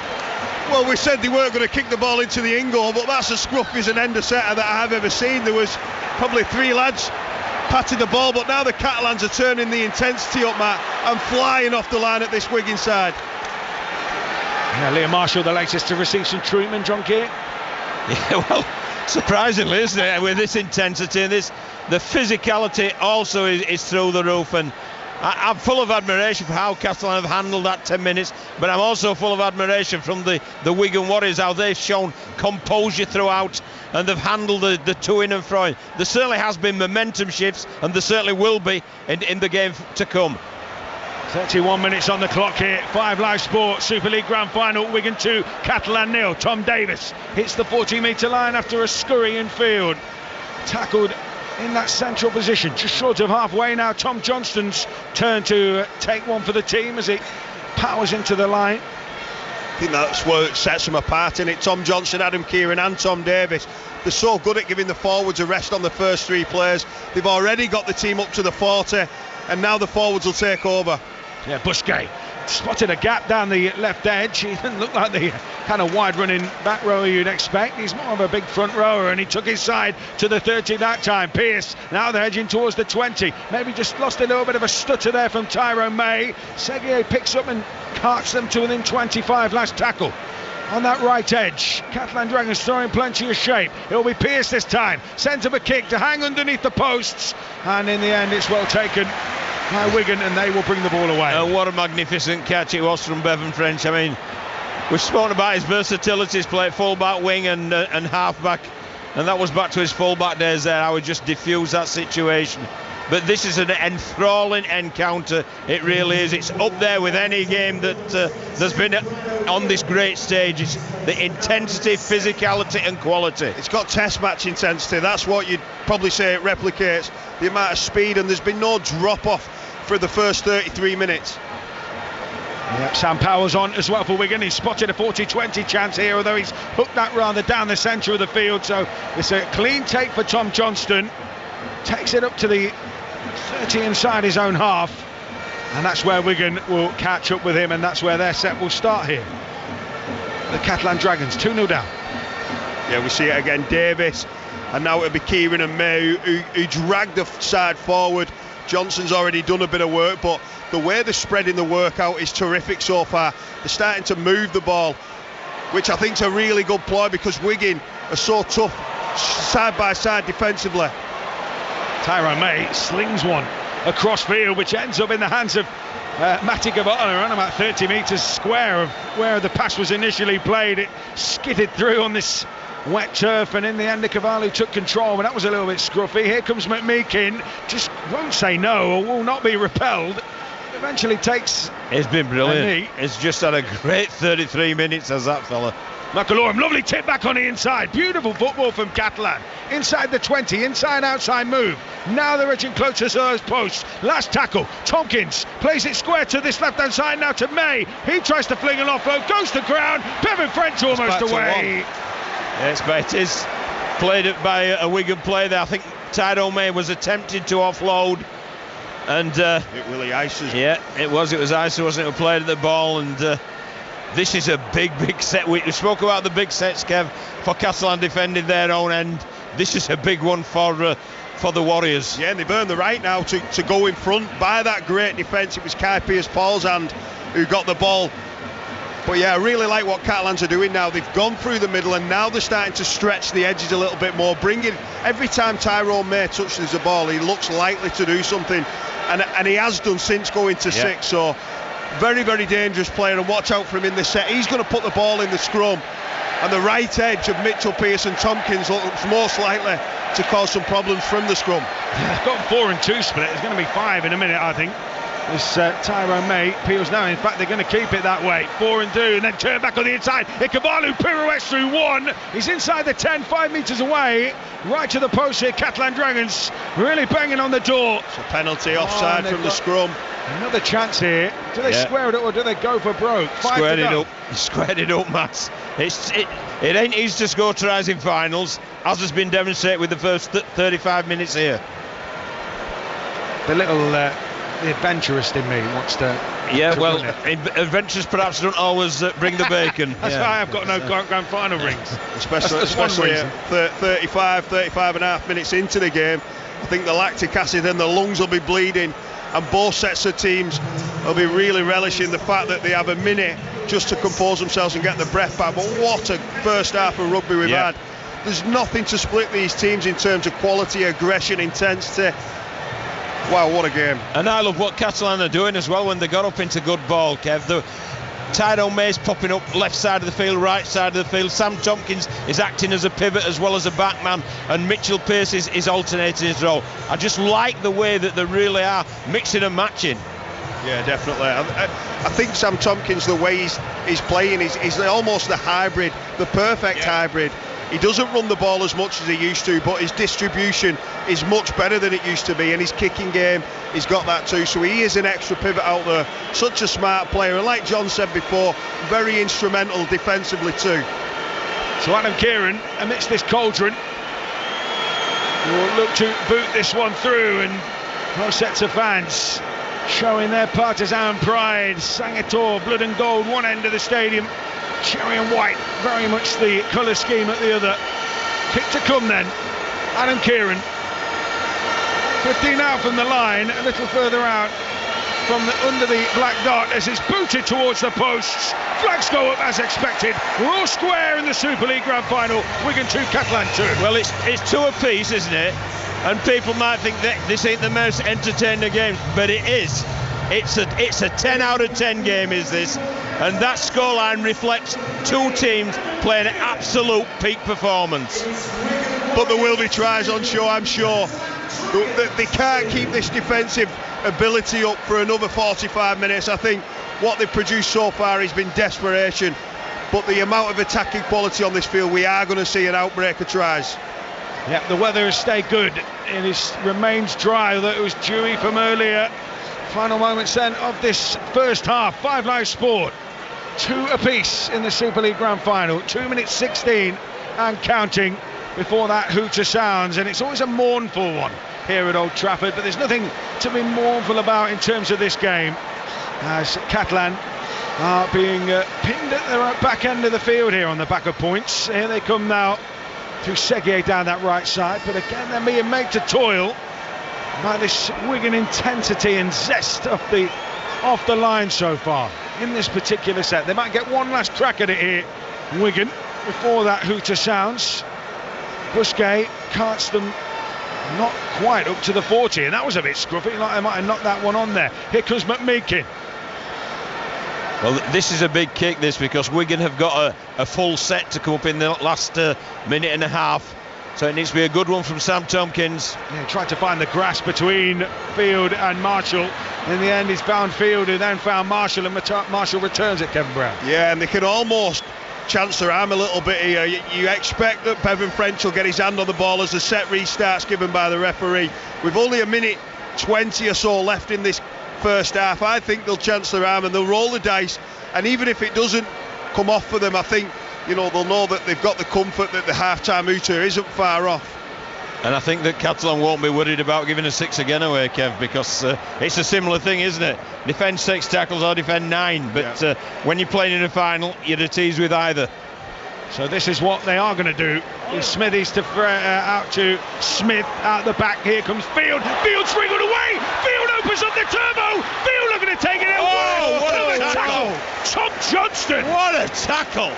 Well, we said they weren't going to kick the ball into the in goal, but that's as scruffy as an end of setter that I have ever seen. There was probably 3 lads patted the ball, but now the Catalans are turning the intensity up, Matt, and flying off the line at this Wigan side. Yeah, Liam Marshall, the latest to receive some treatment, John Keir. Yeah, well, surprisingly, isn't it, with this intensity and the physicality also is through the roof, and I'm full of admiration for how Catalan have handled that 10 minutes, but I'm also full of admiration from the Wigan Warriors, how they've shown composure throughout, and they've handled the to in and fro. There certainly has been momentum shifts, and there certainly will be in the game to come. 31 minutes on the clock here. 5 Live Sport Super League Grand Final. Wigan 2, Catalan 0. Tom Davis hits the 40-metre line after a scurry in field. Tackled in that central position, just short of halfway now. Tom Johnston's turn to take one for the team as he powers into the line. I think that's what sets them apart, in it. Tom Johnston, Adam Kieran and Tom Davis, they're so good at giving the forwards a rest on the first 3 players. They've already got the team up to the 40, and now the forwards will take over. Yeah, Busquets spotted a gap down the left edge. He didn't look like the kind of wide running back rower you'd expect. He's more of a big front rower, and he took his side to the 30 that time. Pearce, now they're edging towards the 20. Maybe just lost a little bit of a stutter there from Tyrone May. Seguier picks up and carts them to within 25. Last tackle on that right edge. Catalan Dragons throwing plenty of shape. It'll be Pearce this time. Sends up a kick to hang underneath the posts, and in the end it's well taken by Wigan, and they will bring the ball away. What a magnificent catch it was from Bevan French. I mean, we've spoken about his versatility. He's played full-back, wing and half-back, and that was back to his full-back days there. I would just diffuse that situation. But this is an enthralling encounter. It really is. It's up there with any game that there's been on this great stage. It's the intensity, physicality and quality. It's got test match intensity. That's what you'd probably say it replicates, the amount of speed, and there's been no drop-off for the first 33 minutes. Yep, Sam Powell's on as well for Wigan. He's spotted a 40-20 chance here, although he's hooked that rather down the centre of the field. So it's a clean take for Tom Johnston. Takes it up to the 30 inside his own half, and that's where Wigan will catch up with him, and that's where their set will start here. The Catalan Dragons 2-0 down. Yeah, we see it again. Davis, and now it'll be Kieran and May who drag the side forward. Johnson's already done a bit of work, but the way they're spreading the work out is terrific so far. They're starting to move the ball, which I think is a really good ploy, because Wigan are so tough side by side defensively. Tyrone May slings one across field, which ends up in the hands of Matti Gavotta, around about 30 metres square of where the pass was initially played. It skidded through on this wet turf, and in the end Cavallo took control, but that was a little bit scruffy. Here comes McMeekin, just won't say no or will not be repelled. Eventually takes. It's been brilliant. It's just had a great 33 minutes as that fella. McAlorum, lovely tip back on the inside. Beautiful football from Catalan. Inside the 20, inside outside move. Now they're edging closer to those posts. Last tackle. Tompkins plays it square to this left hand side now to May. He tries to fling an offload, goes to ground. Bevan French almost away. Yes, but it is played it by a Wigan player there. I think Tyrone May was attempted to offload. And Willie Ices. Yeah, it was Ices, wasn't it, who played at the ball, and this is a big set. We spoke about the big sets, Kev, for Catalan defending their own end. This is a big one for the Warriors. Yeah, and they've earned the right now to go in front by that great defence. It was Kai Pearce-Paul's hand who got the ball. But yeah, I really like what Catalans are doing now. They've gone through the middle and now they're starting to stretch the edges a little bit more, bringing every time Tyrone May touches the ball, he looks likely to do something, and he has done since going to 6. So very, very dangerous player, and watch out for him in this set. He's going to put the ball in the scrum, and the right edge of Mitchell Pearson-Tompkins looks most likely to cause some problems from the scrum. They've got 4 and 2 split. It's going to be 5 in a minute, I think. This Tyrone May peels now. In fact, they're going to keep it that way. 4 and 2, and then turn back on the inside. Cavallo pirouettes through 1. He's inside the 10, 5 metres away. Right to the post here. Catalan Dragons really banging on the door. It's a penalty offside from the scrum. Another chance here. Do they square it up or do they go for broke? Squared it up, Matt. It ain't easy to score tries in finals, as has been demonstrated with the first 35 minutes here. The little the adventurist in me wants to. Yeah, well, adventures perhaps don't always bring the bacon. That's why I've got no grand final rings. Especially 35 and a half minutes into the game. I think the lactic acid in the lungs will be bleeding, and both sets of teams will be really relishing the fact that they have a minute just to compose themselves and get the breath back. But what a first half of rugby we've had. There's nothing to split these teams in terms of quality, aggression, intensity. Wow, what a game. And I love what Catalan are doing as well when they got up into good ball, Kev. Tyrone May's popping up left side of the field, right side of the field. Sam Tompkins is acting as a pivot as well as a backman, and Mitchell Pearce is alternating his role. I just like the way that they really are mixing and matching. Yeah, definitely. I think Sam Tompkins, the way he's playing, he's almost the hybrid, the perfect hybrid. He doesn't run the ball as much as he used to, but his distribution is much better than it used to be, and his kicking game, he's got that too. So he is an extra pivot out there. Such a smart player, and like John said before, very instrumental defensively too. So Adam Kieran, amidst this cauldron, will look to boot this one through, and both sets of fans showing their partisan pride. Sangator, blood and gold, one end of the stadium. Cherry and white, very much the colour scheme at the other. Kick to come then. Adam Kieran, 15 out from the line, a little further out from under the black dot as it's booted towards the posts. Flags go up as expected. We're all square in the Super League Grand Final. Wigan 2, Catalan 2. Well, it's 2 apiece, isn't it? And people might think that this ain't the most entertaining game, but it is. It's a 10 out of 10 game, is this? And that scoreline reflects 2 teams playing an absolute peak performance. But there will be tries on show, I'm sure. They can't keep this defensive ability up for another 45 minutes. I think what they've produced so far has been desperation. But the amount of attacking quality on this field, we are going to see an outbreak of tries. Yep, the weather has stayed good. It remains dry, although it was dewy from earlier. Final moments then of this first half. 5 Live Sport, 2 apiece in the Super League Grand Final. 2 minutes 16 and counting before that hooter sounds, and it's always a mournful one here at Old Trafford, but there's nothing to be mournful about in terms of this game, as Catalan are being pinned at the back end of the field here on the back of points. Here they come now through Seguier down that right side, but again they're being made to toil by this Wigan intensity and zest off the line so far in this particular set. They might get one last crack at it here, Wigan, before that hooter sounds. Busquet carts them not quite up to the 40, and that was a bit scruffy, like they might have knocked that one on there. Here comes McMeekin. Well, this is a big kick, this, because Wigan have got a full set to come up in the last minute and a half. So it needs to be a good one from Sam Tompkins. Yeah, tried to find the grass between Field and Marshall. In the end, he's found Field, who then found Marshall, and Marshall returns it, Kevin Brown. Yeah, and they can almost chance their arm a little bit here. You expect that Bevan French will get his hand on the ball as the set restarts given by the referee. With only a minute 20 or so left in this first half, I think they'll chance their arm and they'll roll the dice. And even if it doesn't come off for them, I think, you know, they'll know that they've got the comfort that the half-time hooter isn't far off. And I think that Catalan won't be worried about giving a 6 again away, Kev, because it's a similar thing, isn't it? Defend 6 tackles or defend 9, but when you're playing in a final, you're at ease with either. So this is what they are going to do. Smithies to out to Smith out the back. Here comes Field. Field swinging away. Field opens up the turbo. Field looking to take it out. Oh, what a tackle! Tom Johnston. What a tackle!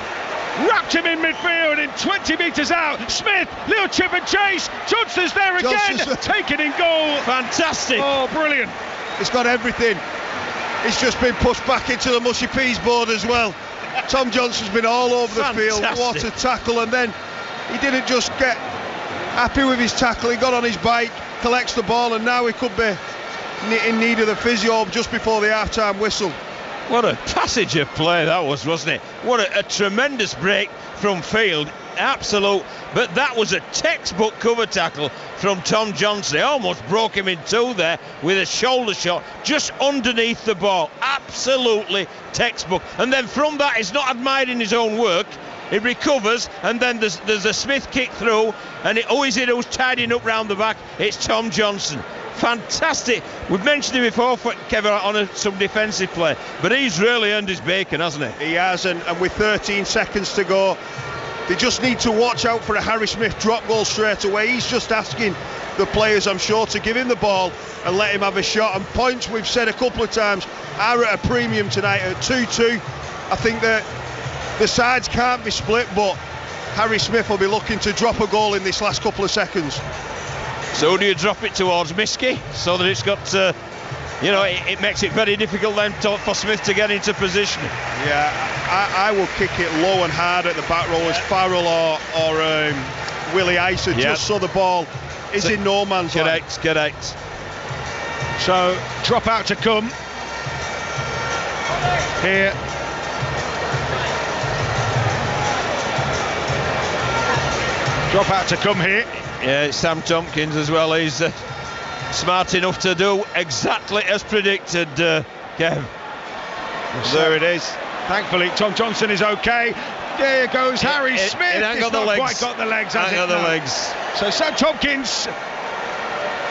Wrapped him in midfield and 20 metres out. Smith, little chip and chase. Johnston's there again. Taken in goal. Fantastic. Oh, brilliant. He's got everything. He's just been pushed back into the mushy peas board as well. Tom Johnston's been all over the field. What a tackle. And then he didn't just get happy with his tackle. He got on his bike, collects the ball, and now he could be in need of the physio just before the half-time whistle. What a passage of play that was, wasn't it? What a tremendous break from Field. Absolute. But that was a textbook cover tackle from Tom Johnston. He almost broke him in two there with a shoulder shot just underneath the ball. Absolutely textbook. And then from that, he's not admiring his own work. He recovers, and then there's a Smith kick through, and who's tidying up round the back? It's Tom Johnston. Fantastic. We've mentioned him before, Kevin, on some defensive play, but he's really earned his bacon, hasn't he? He has, and with 13 seconds to go, they just need to watch out for a Harry Smith drop goal straight away. He's just asking the players, I'm sure, to give him the ball and let him have a shot. And points, we've said a couple of times, are at a premium tonight at 2-2. I think that the sides can't be split, but Harry Smith will be looking to drop a goal in this last couple of seconds. So do you drop it towards Miskey so that it's got, it makes it very difficult then for Smith to get into position? Yeah, I will kick it low and hard at the back row as Farrell or Willie Isa, just so the ball is in no man's land. Correct. So drop out to come here. Drop out to come here. Yeah, it's Sam Tompkins as well. He's smart enough to do exactly as predicted, Kev. There it is. Thankfully, Tom Johnston is okay. There goes Harry Smith. It ain't got the legs. Quite got the legs, has it? Ain't got the legs. So Sam Tompkins,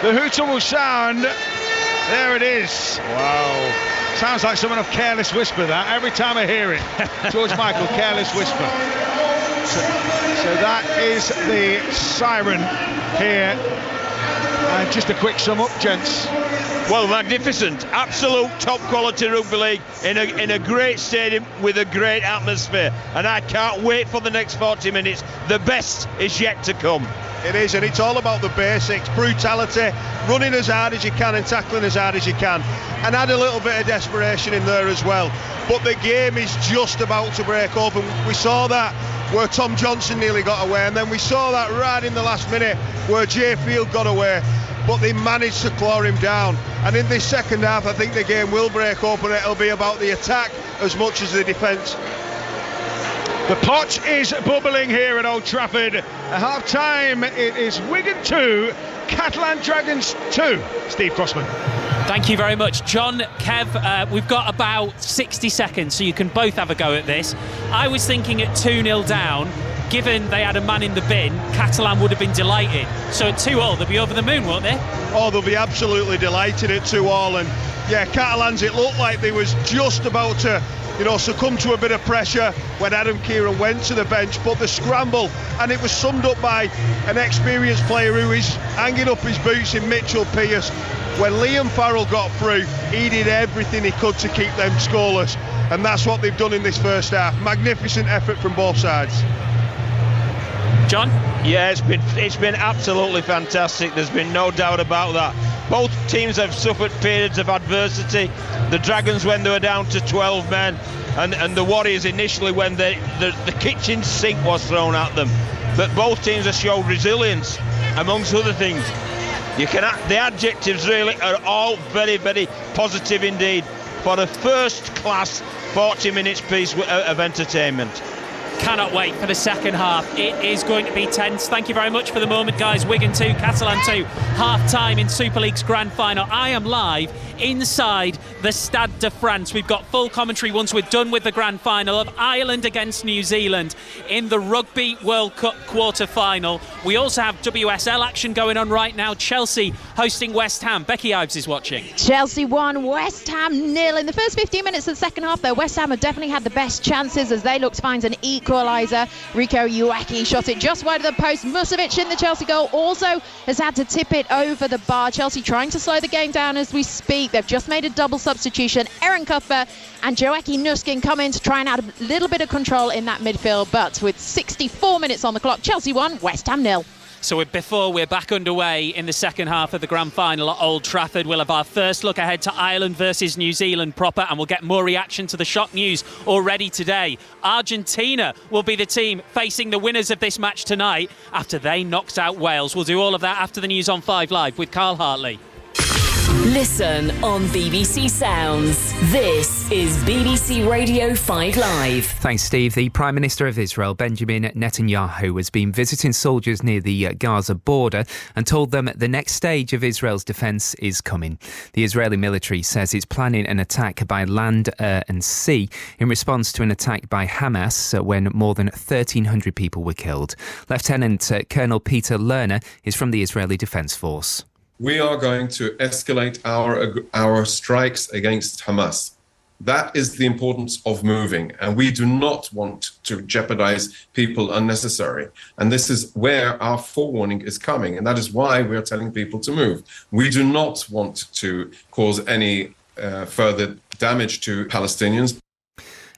the hooter will sound. There it is. Wow. Sounds like someone of Careless Whisper, that. Every time I hear it. George Michael, Careless Whisper. So that is the siren here. And just a quick sum up, gents. Well, magnificent, absolute top quality rugby league in a great stadium with a great atmosphere, and I can't wait for the next 40 minutes. The best is yet to come. It is, and it's all about the basics: brutality, running as hard as you can and tackling as hard as you can, and add a little bit of desperation in there as well. But the game is just about to break open. We saw that where Tom Johnston nearly got away, and then we saw that right in the last minute where Jay Field got away, but they managed to claw him down. And in this second half, I think the game will break open. It'll be about the attack as much as the defence. The pot is bubbling here at Old Trafford. At half-time, it is Wigan 2, Catalan Dragons 2. Steve Crossman. Thank you very much, John. Kev, we've got about 60 seconds, so you can both have a go at this. I was thinking at 2-0 down, given they had a man in the bin, Catalan would have been delighted. So at 2-2, they'll be over the moon, won't they? Oh, they'll be absolutely delighted at 2-2. And yeah, Catalans, it looked like they was just about to, succumb to a bit of pressure when Adam Kieran went to the bench, but the scramble, and it was summed up by an experienced player who is hanging up his boots in Mitchell Pearce. When Liam Farrell got through, he did everything he could to keep them scoreless, and that's what they've done in this first half. Magnificent effort from both sides. John? Yeah, it's been absolutely fantastic. There's been no doubt about that. Both teams have suffered periods of adversity. The Dragons when they were down to 12 men, and the Warriors initially when the kitchen sink was thrown at them. But both teams have showed resilience, amongst other things. The adjectives really are all very, very positive indeed for a first-class 40 minutes piece of entertainment. Cannot wait for the second half. It is going to be tense. Thank you very much for the moment, guys. Wigan 2, Catalan 2, half-time in Super League's grand final. I am live inside the Stade de France. We've got full commentary once we're done with the grand final of Ireland against New Zealand in the Rugby World Cup quarter-final. We also have WSL action going on right now. Chelsea hosting West Ham. Becky Ives is watching. Chelsea 1, West Ham 0. In the first 15 minutes of the second half, though, West Ham have definitely had the best chances as they look to find an equaliser. Rico Ueki shot it just wide of the post. Musovic in the Chelsea goal also has had to tip it over the bar. Chelsea trying to slow the game down as we speak. They've just made a double substitution. Erin Cuthbert and Joeki Nuskin come in to try and add a little bit of control in that midfield, but with 64 minutes on the clock, Chelsea 1, West Ham 0. So before we're back underway in the second half of the grand final at Old Trafford, we'll have our first look ahead to Ireland versus New Zealand proper, and we'll get more reaction to the shock news already today. Argentina will be the team facing the winners of this match tonight after they knocked out Wales. We'll do all of that after the news on 5 Live with Carl Hartley. Listen on BBC Sounds. This is BBC Radio 5 Live. Thanks, Steve. The Prime Minister of Israel, Benjamin Netanyahu, has been visiting soldiers near the Gaza border and told them the next stage of Israel's defence is coming. The Israeli military says it's planning an attack by land, air and sea in response to an attack by Hamas when more than 1,300 people were killed. Lieutenant Colonel Peter Lerner is from the Israeli Defence Force. We are going to escalate our strikes against Hamas. That is the importance of moving, and we do not want to jeopardize people unnecessarily. And this is where our forewarning is coming, and that is why we are telling people to move. We do not want to cause any further damage to Palestinians.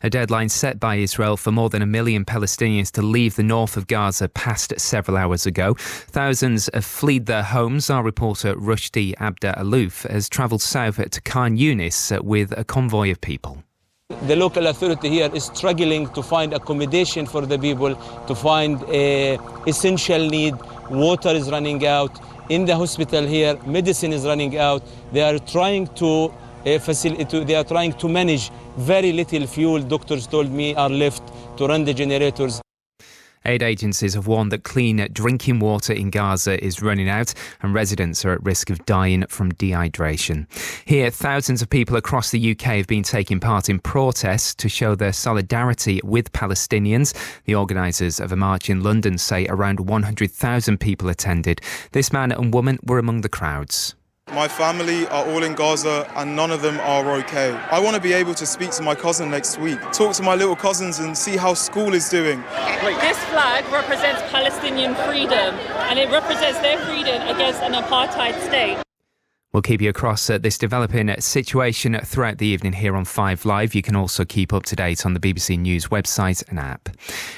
A deadline set by Israel for more than 1 million Palestinians to leave the north of Gaza passed several hours ago. Thousands have fled their homes. Our reporter Rushdie Abda Alouf has travelled south to Khan Yunis with a convoy of people. The local authority here is struggling to find accommodation for the people, to find essential need. Water is running out. In the hospital here, medicine is running out. They are trying to manage very little fuel, doctors told me, are left to run the generators. Aid agencies have warned that clean drinking water in Gaza is running out and residents are at risk of dying from dehydration. Here, thousands of people across the UK have been taking part in protests to show their solidarity with Palestinians. The organisers of a march in London say around 100,000 people attended. This man and woman were among the crowds. My family are all in Gaza and none of them are okay. I want to be able to speak to my cousin next week, talk to my little cousins and see how school is doing. This flag represents Palestinian freedom and it represents their freedom against an apartheid state. We'll keep you across this developing situation throughout the evening here on 5 Live. You can also keep up to date on the BBC News website and app.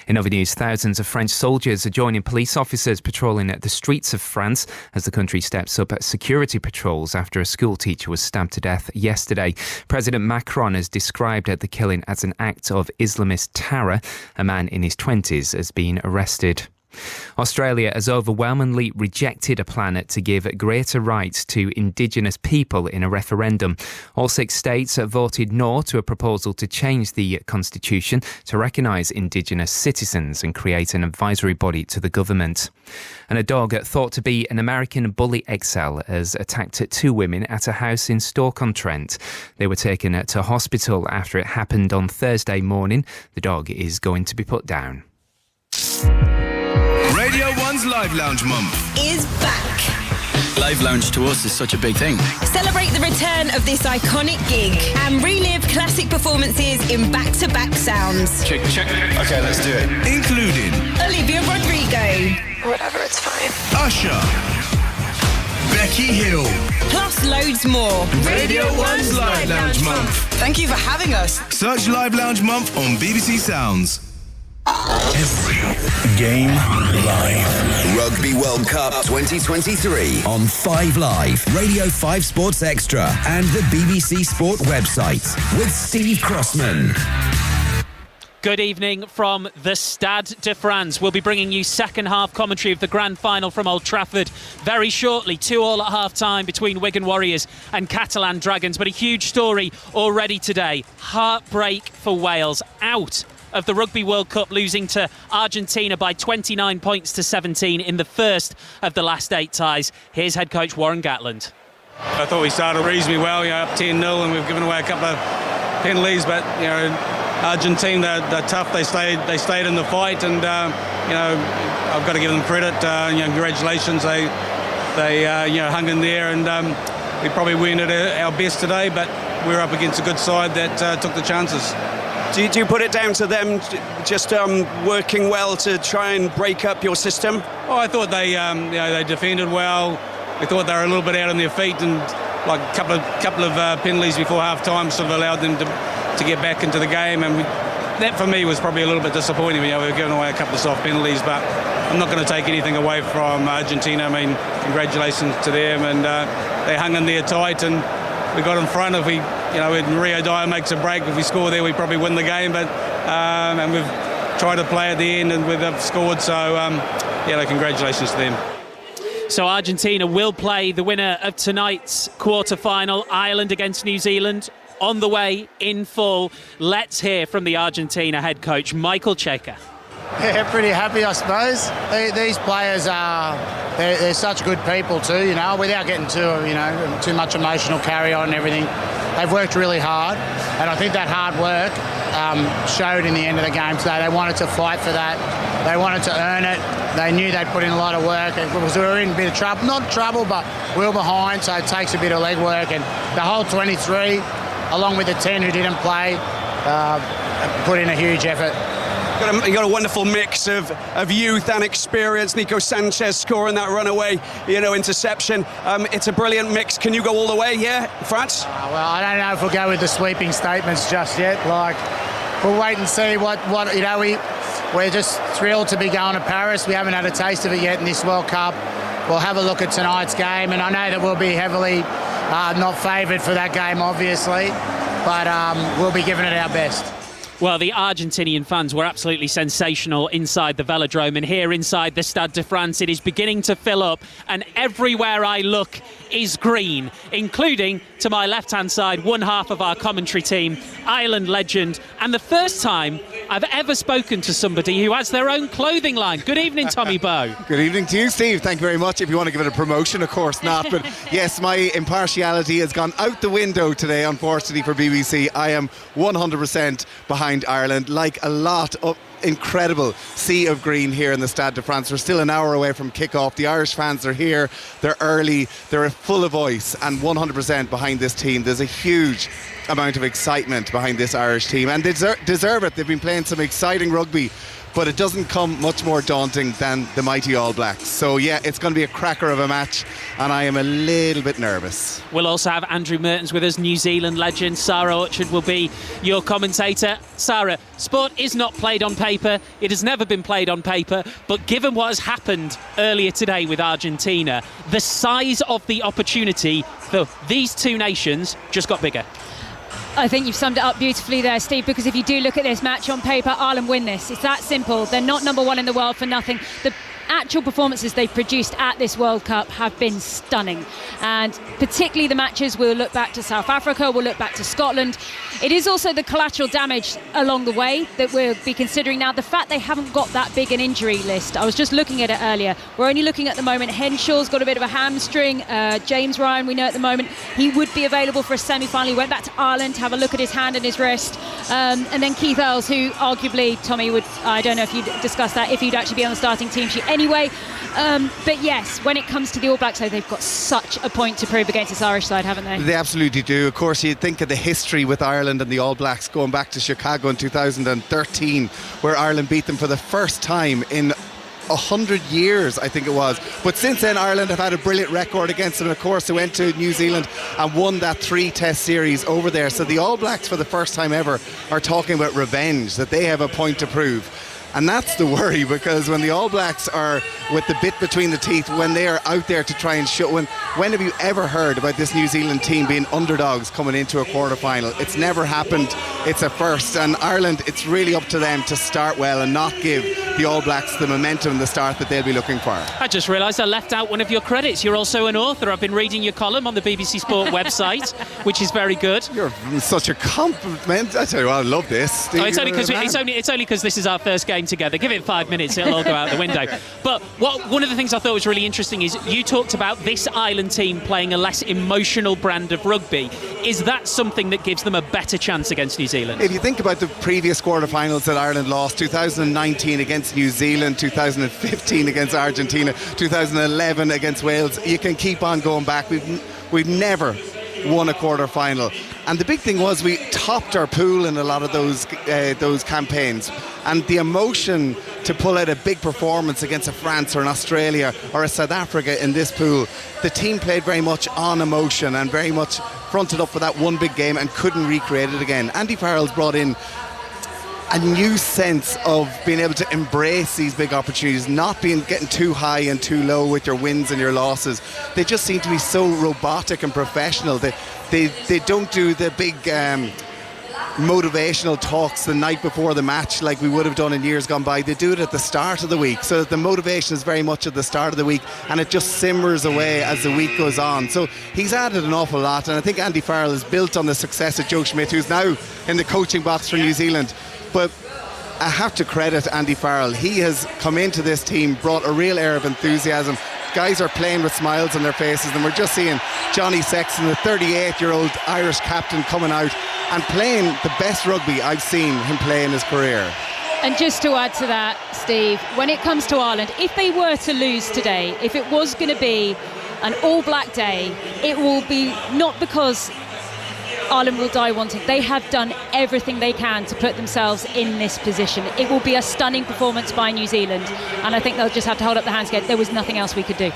In other news, thousands of French soldiers are joining police officers patrolling the streets of France as the country steps up security patrols after a school teacher was stabbed to death yesterday. President Macron has described the killing as an act of Islamist terror. A man in his 20s has been arrested. Australia has overwhelmingly rejected a plan to give greater rights to Indigenous people in a referendum. All 6 states voted no to a proposal to change the constitution to recognise Indigenous citizens and create an advisory body to the government. And a dog thought to be an American Bully XL has attacked 2 women at a house in Stoke-on-Trent. They were taken to hospital after it happened on Thursday morning. The dog is going to be put down. Radio 1's Live Lounge Month is back. Live Lounge to us is such a big thing. Celebrate the return of this iconic gig and relive classic performances in back-to-back sounds. Check. Okay, let's do it. Including Olivia Rodrigo. Whatever, it's fine. Usher. Becky Hill. Plus loads more. Radio 1's Live Lounge Month. Thank you for having us. Search Live Lounge Month on BBC Sounds. Every game live. Rugby World Cup 2023 on 5 Live, Radio 5 Sports Extra and the BBC Sport website with Steve Crossman. Good evening from the Stade de France. We'll be bringing you second half commentary of the grand final from Old Trafford very shortly. 2-2 at half time between Wigan Warriors and Catalan Dragons. But a huge story already today. Heartbreak for Wales, out of the Rugby World Cup, losing to Argentina by 29 points to 17 in the first of the last 8 ties. Here's head coach Warren Gatland. I thought we started reasonably well, up 10-0, and we've given away a couple of penalties, but Argentina, they're tough. They stayed in the fight, and I've got to give them credit. Congratulations. They hung in there, and we probably weren't at our best today, but we're up against a good side that took the chances. Do you put it down to them just working well to try and break up your system? Oh, I thought they defended well. We thought they were a little bit out on their feet, and like a couple of penalties before half time sort of allowed them to get back into the game, and that for me was probably a little bit disappointing. We were giving away a couple of soft penalties, but I'm not going to take anything away from Argentina. I mean, congratulations to them, and they hung in there tight, and we got in front. If when Rio Dyer makes a break, if we score there, we probably win the game. But and we've tried to play at the end, and we've scored. So congratulations to them. So Argentina will play the winner of tonight's quarter-final, Ireland against New Zealand, on the way in full. Let's hear from the Argentina head coach, Michael Cheika. Yeah, pretty happy, I suppose. These players they're such good people too, without getting too much emotional carry on and everything. They've worked really hard, and I think that hard work showed in the end of the game today. They wanted to fight for that. They wanted to earn it. They knew they'd put in a lot of work. We were in a bit of trouble. Not trouble, but we were behind, so it takes a bit of leg work. And the whole 23, along with the 10 who didn't play, put in a huge effort. You got a wonderful mix of youth and experience. Nico Sanchez scoring that runaway, interception. It's a brilliant mix. Can you go all the way, France? Well, I don't know if we'll go with the sweeping statements just yet. We'll wait and see what we're just thrilled to be going to Paris. We haven't had a taste of it yet in this World Cup. We'll have a look at tonight's game, and I know that we'll be heavily not favoured for that game, obviously, but we'll be giving it our best. Well, the Argentinian fans were absolutely sensational inside the Velodrome, and here inside the Stade de France it is beginning to fill up, and everywhere I look is green, including to my left-hand side one half of our commentary team, Ireland legend, and the first time I've ever spoken to somebody who has their own clothing line. Good evening, Tommy Bowe. Good evening to you, Steve. Thank you very much. If you want to give it a promotion, of course not. But yes, my impartiality has gone out the window today, unfortunately, for BBC. I am 100% behind Ireland, like a lot of incredible sea of green here in the Stade de France. We're still an hour away from kick-off. The Irish fans are here. They're early. They're full of voice and 100% behind this team. There's a huge amount of excitement behind this Irish team, and they deserve it. They've been playing some exciting rugby, but it doesn't come much more daunting than the mighty All Blacks. So yeah, it's going to be a cracker of a match, and I am a little bit nervous. We'll also have Andrew Mertens with us, New Zealand legend. Sarah Orchard will be your commentator. Sarah, sport is not played on paper. It has never been played on paper, but given what has happened earlier today with Argentina, the size of the opportunity for these two nations just got bigger. I think you've summed it up beautifully there, Steve, because if you do look at this match on paper, Ireland win this. It's that simple. They're not number one in the world for nothing. The actual performances they've produced at this World Cup have been stunning, and particularly the matches, we'll look back to South Africa, we'll look back to Scotland. It is also the collateral damage along the way that we'll be considering now. The fact they haven't got that big an injury list, I was just looking at it earlier. We're only looking at the moment, Henshaw's got a bit of a hamstring. James Ryan, we know at the moment he would be available for a semi-final. He went back to Ireland to have a look at his hand and his wrist, and then Keith Earls, who arguably, Tommy, would, I don't know if you'd discuss that, if he'd actually be on the starting team sheet anyway. But yes, when it comes to the All Blacks, though, they've got such a point to prove against this Irish side, haven't they? They absolutely do. Of course, you'd think of the history with Ireland and the All Blacks going back to Chicago in 2013, where Ireland beat them for the first time in 100 years, I think it was. But since then, Ireland have had a brilliant record against them. Of course, they went to New Zealand and won that 3-test series over there. So the All Blacks, for the first time ever, are talking about revenge, that they have a point to prove. And that's the worry, because when the All Blacks are with the bit between the teeth, when they are out there to try and show, when have you ever heard about this New Zealand team being underdogs coming into a quarter-final? It's never happened. It's a first. And Ireland, it's really up to them to start well and not give the All Blacks the momentum, the start that they'll be looking for. I just realised I left out one of your credits. You're also an author. I've been reading your column on the BBC Sport website, which is very good. You're such a compliment. I tell you what, I love this. Oh, it's only because this is our first game together. Give it 5 minutes, it'll all go out the window. But one of the things I thought was really interesting is you talked about this Ireland team playing a less emotional brand of rugby. Is that something that gives them a better chance against New Zealand? If you think about the previous quarterfinals that Ireland lost, 2019 against New Zealand, 2015 against Argentina, 2011 against Wales, you can keep on going back. We've never won a quarter-final, and the big thing was we topped our pool in a lot of those campaigns, and the emotion to pull out a big performance against a France or an Australia or a South Africa in this pool, the team played very much on emotion and very much fronted up for that one big game and couldn't recreate it again. Andy Farrell's brought in a new sense of being able to embrace these big opportunities, not getting too high and too low with your wins and your losses. They just seem to be so robotic and professional. They don't do the big motivational talks the night before the match like we would have done in years gone by. They do it at the start of the week, so that the motivation is very much at the start of the week, and it just simmers away as the week goes on. So he's added an awful lot, and I think Andy Farrell has built on the success of Joe Schmidt, who's now in the coaching box for New Zealand. But I have to credit Andy Farrell. He has come into this team, brought a real air of enthusiasm. Guys are playing with smiles on their faces, and we're just seeing Johnny Sexton, the 38-year-old Irish captain, coming out and playing the best rugby I've seen him play in his career. And just to add to that, Steve, when it comes to Ireland, if they were to lose today, if it was going to be an all-black day, it will be not because Ireland will die wanting. They have done everything they can to put themselves in this position. It will be a stunning performance by New Zealand, and I think they'll just have to hold up their hands again. There was nothing else we could do.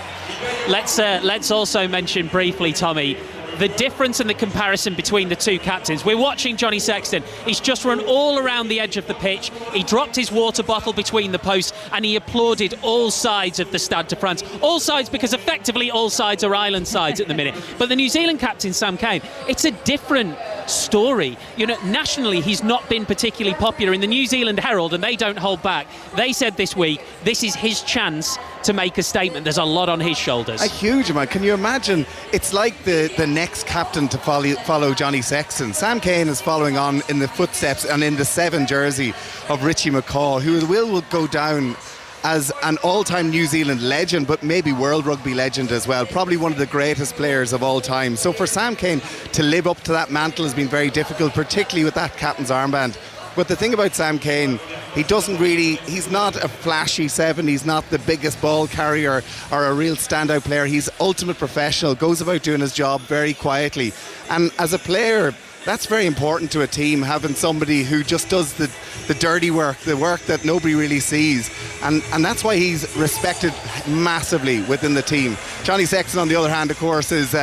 Let's also mention briefly, Tommy, the difference and the comparison between the two captains. We're watching Johnny Sexton. He's just run all around the edge of the pitch. He dropped his water bottle between the posts and he applauded all sides of the Stade de France. All sides, because effectively all sides are Ireland sides at the minute. But the New Zealand captain, Sam Cane, it's a different story. You know, nationally he's not been particularly popular. In the New Zealand Herald, and they don't hold back, they said this week this is his chance to make a statement. There's a lot on his shoulders. A huge amount. Can you imagine? It's like the next captain to follow Johnny Sexton. Sam Cane is following on in the footsteps and in the 7 jersey of Richie McCaw, who will go down as an all-time New Zealand legend, but maybe world rugby legend as well. Probably one of the greatest players of all time. So for Sam Cane to live up to that mantle has been very difficult, particularly with that captain's armband. But the thing about Sam Cane, he's not a flashy 7, he's not the biggest ball carrier or a real standout player. He's ultimate professional, goes about doing his job very quietly. And as a player, that's very important to a team, having somebody who just does the dirty work, the work that nobody really sees. And that's why he's respected massively within the team. Johnny Sexton, on the other hand, of course, is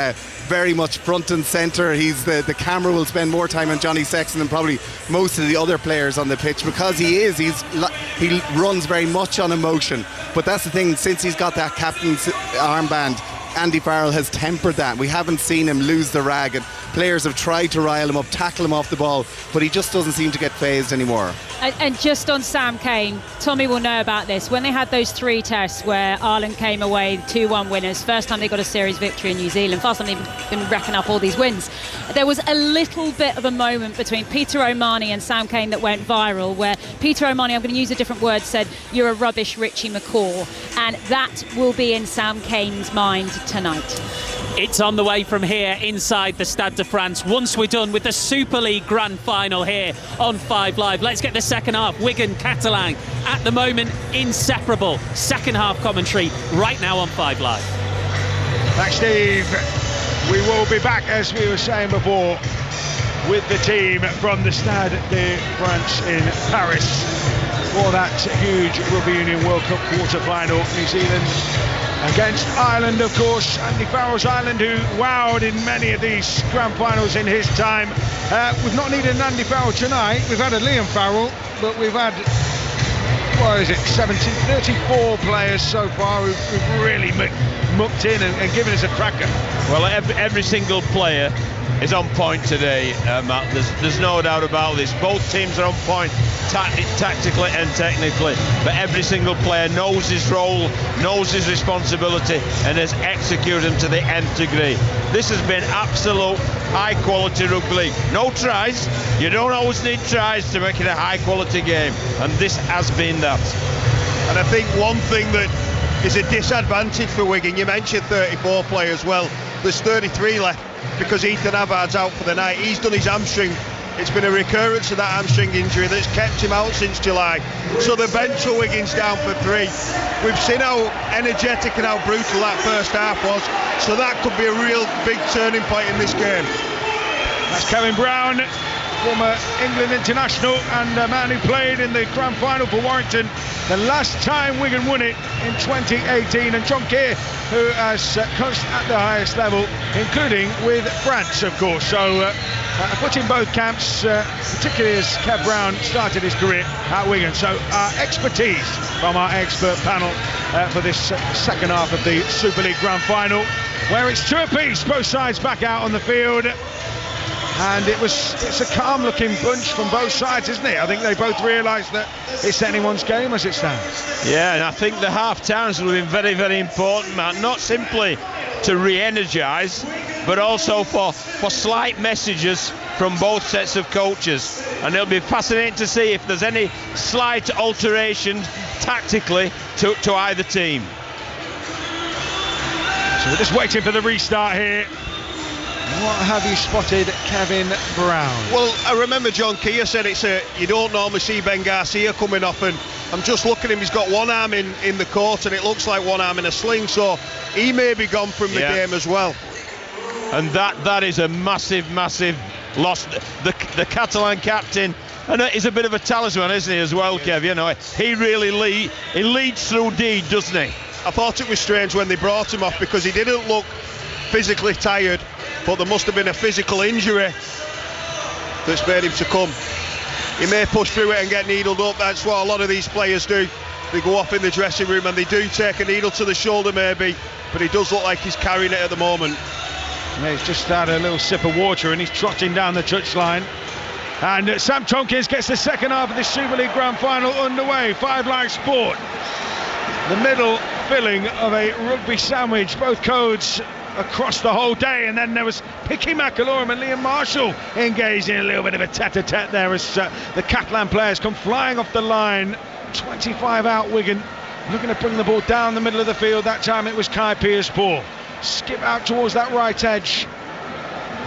very much front and centre. The camera will spend more time on Johnny Sexton than probably most of the other players on the pitch, because he runs very much on emotion. But that's the thing, since he's got that captain's armband, Andy Farrell has tempered that. We haven't seen him lose the rag, and players have tried to rile him up, tackle him off the ball, but he just doesn't seem to get phased anymore. And just on Sam Cane, Tommy will know about this. When they had those 3 tests where Ireland came away 2-1 winners, first time they got a series victory in New Zealand, first time they've been racking up all these wins, there was a little bit of a moment between Peter O'Mahony and Sam Cane that went viral, where Peter O'Mahony, I'm going to use a different word, said, "You're a rubbish Richie McCaw," and that will be in Sam Cane's mind tonight. It's on the way from here inside the Stade de France. Once we're done with the Super League Grand Final here on 5 Live, let's get the second half. Wigan, Catalan, at the moment inseparable. Second half commentary right now on 5 Live. Thanks, Steve. We will be back, as we were saying before, with the team from the Stade de France in Paris for that huge Rugby Union World Cup quarter-final. New Zealand against Ireland, of course. Andy Farrell's Ireland, who wowed in many of these grand finals in his time. We've not needed an Andy Farrell tonight. We've had a Liam Farrell, but we've had what is it, 34 players so far who've really mucked in and given us a cracker. Well, every single player is on point today, Matt. There's no doubt about this. Both teams are on point tactically and technically, but every single player knows his role, knows his responsibility, and has executed them to the nth degree. This has been absolute high quality rugby league. No tries. You don't always need tries to make it a high quality game, and this has been that. And I think one thing that is a disadvantage for Wigan, you mentioned 34 players, well, there's 33 left because Ethan Havard's out for the night. He's done his hamstring. It's been a recurrence of that hamstring injury that's kept him out since July. So the bench for Wigan's down for 3. We've seen how energetic and how brutal that first half was, so that could be a real big turning point in this game. That's Kevin Brown, former England international and a man who played in the grand final for Warrington the last time Wigan won it in 2018, and John Keir, who has coached at the highest level, including with France, of course. So put in both camps, particularly as Kev Brown started his career at Wigan. So our expertise from our expert panel for this second half of the Super League grand final, where it's 2 apiece, both sides back out on the field. And it's a calm-looking bunch from both sides, isn't it? I think they both realise that it's anyone's game as it stands. Yeah, and I think the half-times will be very, very important, Matt. Not simply to re-energise, but also for slight messages from both sets of coaches. And it'll be fascinating to see if there's any slight alteration tactically to either team. So we're just waiting for the restart here. What have you spotted, Kevin Brown? Well, I remember John Keir said you don't normally see Ben Garcia coming off, and I'm just looking at him, he's got one arm in the court and it looks like one arm in a sling, so he may be gone from the game as well. And that is a massive loss. The Catalan captain, and he's a bit of a talisman, isn't he, as well, Kev? You know, he really leads through deed, doesn't he? I thought it was strange when they brought him off because he didn't look physically tired, but there must have been a physical injury that's made him succumb. He may push through it and get needled up. That's what a lot of these players do. They go off in the dressing room and they do take a needle to the shoulder maybe, but he does look like he's carrying it at the moment. Yeah, he's just had a little sip of water and he's trotting down the touchline. And Sam Tompkins gets the second half of the Super League Grand Final underway. 5 Live Sport. The middle filling of a rugby sandwich, both codes across the whole day, and then there was Picky McAlorum and Liam Marshall engaged in a little bit of a tete-a-tete there as the Catalan players come flying off the line. 25 out Wigan, looking to bring the ball down the middle of the field. That time it was Kai Pearce-Paul. Skip out towards that right edge,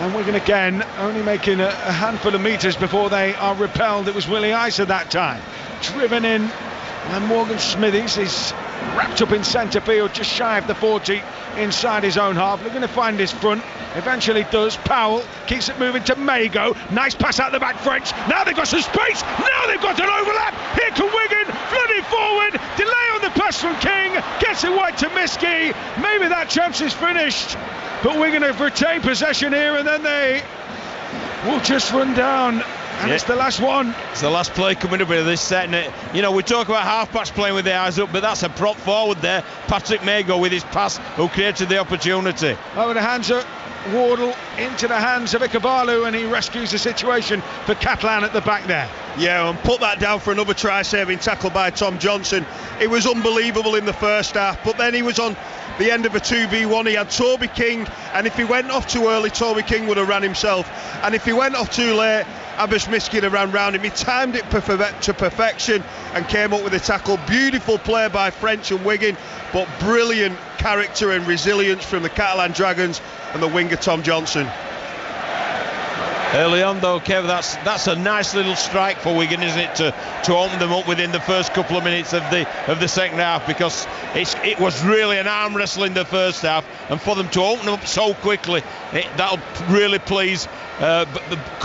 and Wigan again only making a handful of metres before they are repelled. It was Willie Isa that time, driven in, and Morgan Smithies is wrapped up in centre field, just shy of the 40 inside his own half, looking to find his front. Eventually does. Powell keeps it moving to Mago. Nice pass out the back, French. Now they've got some space. Now they've got an overlap. Here come Wigan, flooding forward. Delay on the pass from King. Gets it wide to Miskey. Maybe that chance is finished, but Wigan have retained possession here, and then they will just run down. And it's the last one. It's the last play coming up with this set. And you know, we talk about half-backs playing with their eyes up, but that's a prop forward there. Patrick Mago with his pass, who created the opportunity. Over the hands of Wardle, into the hands of Ikabalu, and he rescues the situation for Catalan at the back there. Yeah, and put that down for another try-saving tackle by Tom Johnson. It was unbelievable in the first half, but then he was on the end of a 2v1. He had Toby King, and if he went off too early, Toby King would have ran himself, and if he went off too late, Abbas Miskin ran round him. He timed it to perfection and came up with a tackle. Beautiful play by French and Wigan, but brilliant character and resilience from the Catalan Dragons and the winger Tom Johnson. Early on though, Kev, that's a nice little strike for Wigan, isn't it, to open them up within the first couple of minutes of the second half, because it was really an arm wrestle in the first half, and for them to open up so quickly, that'll really please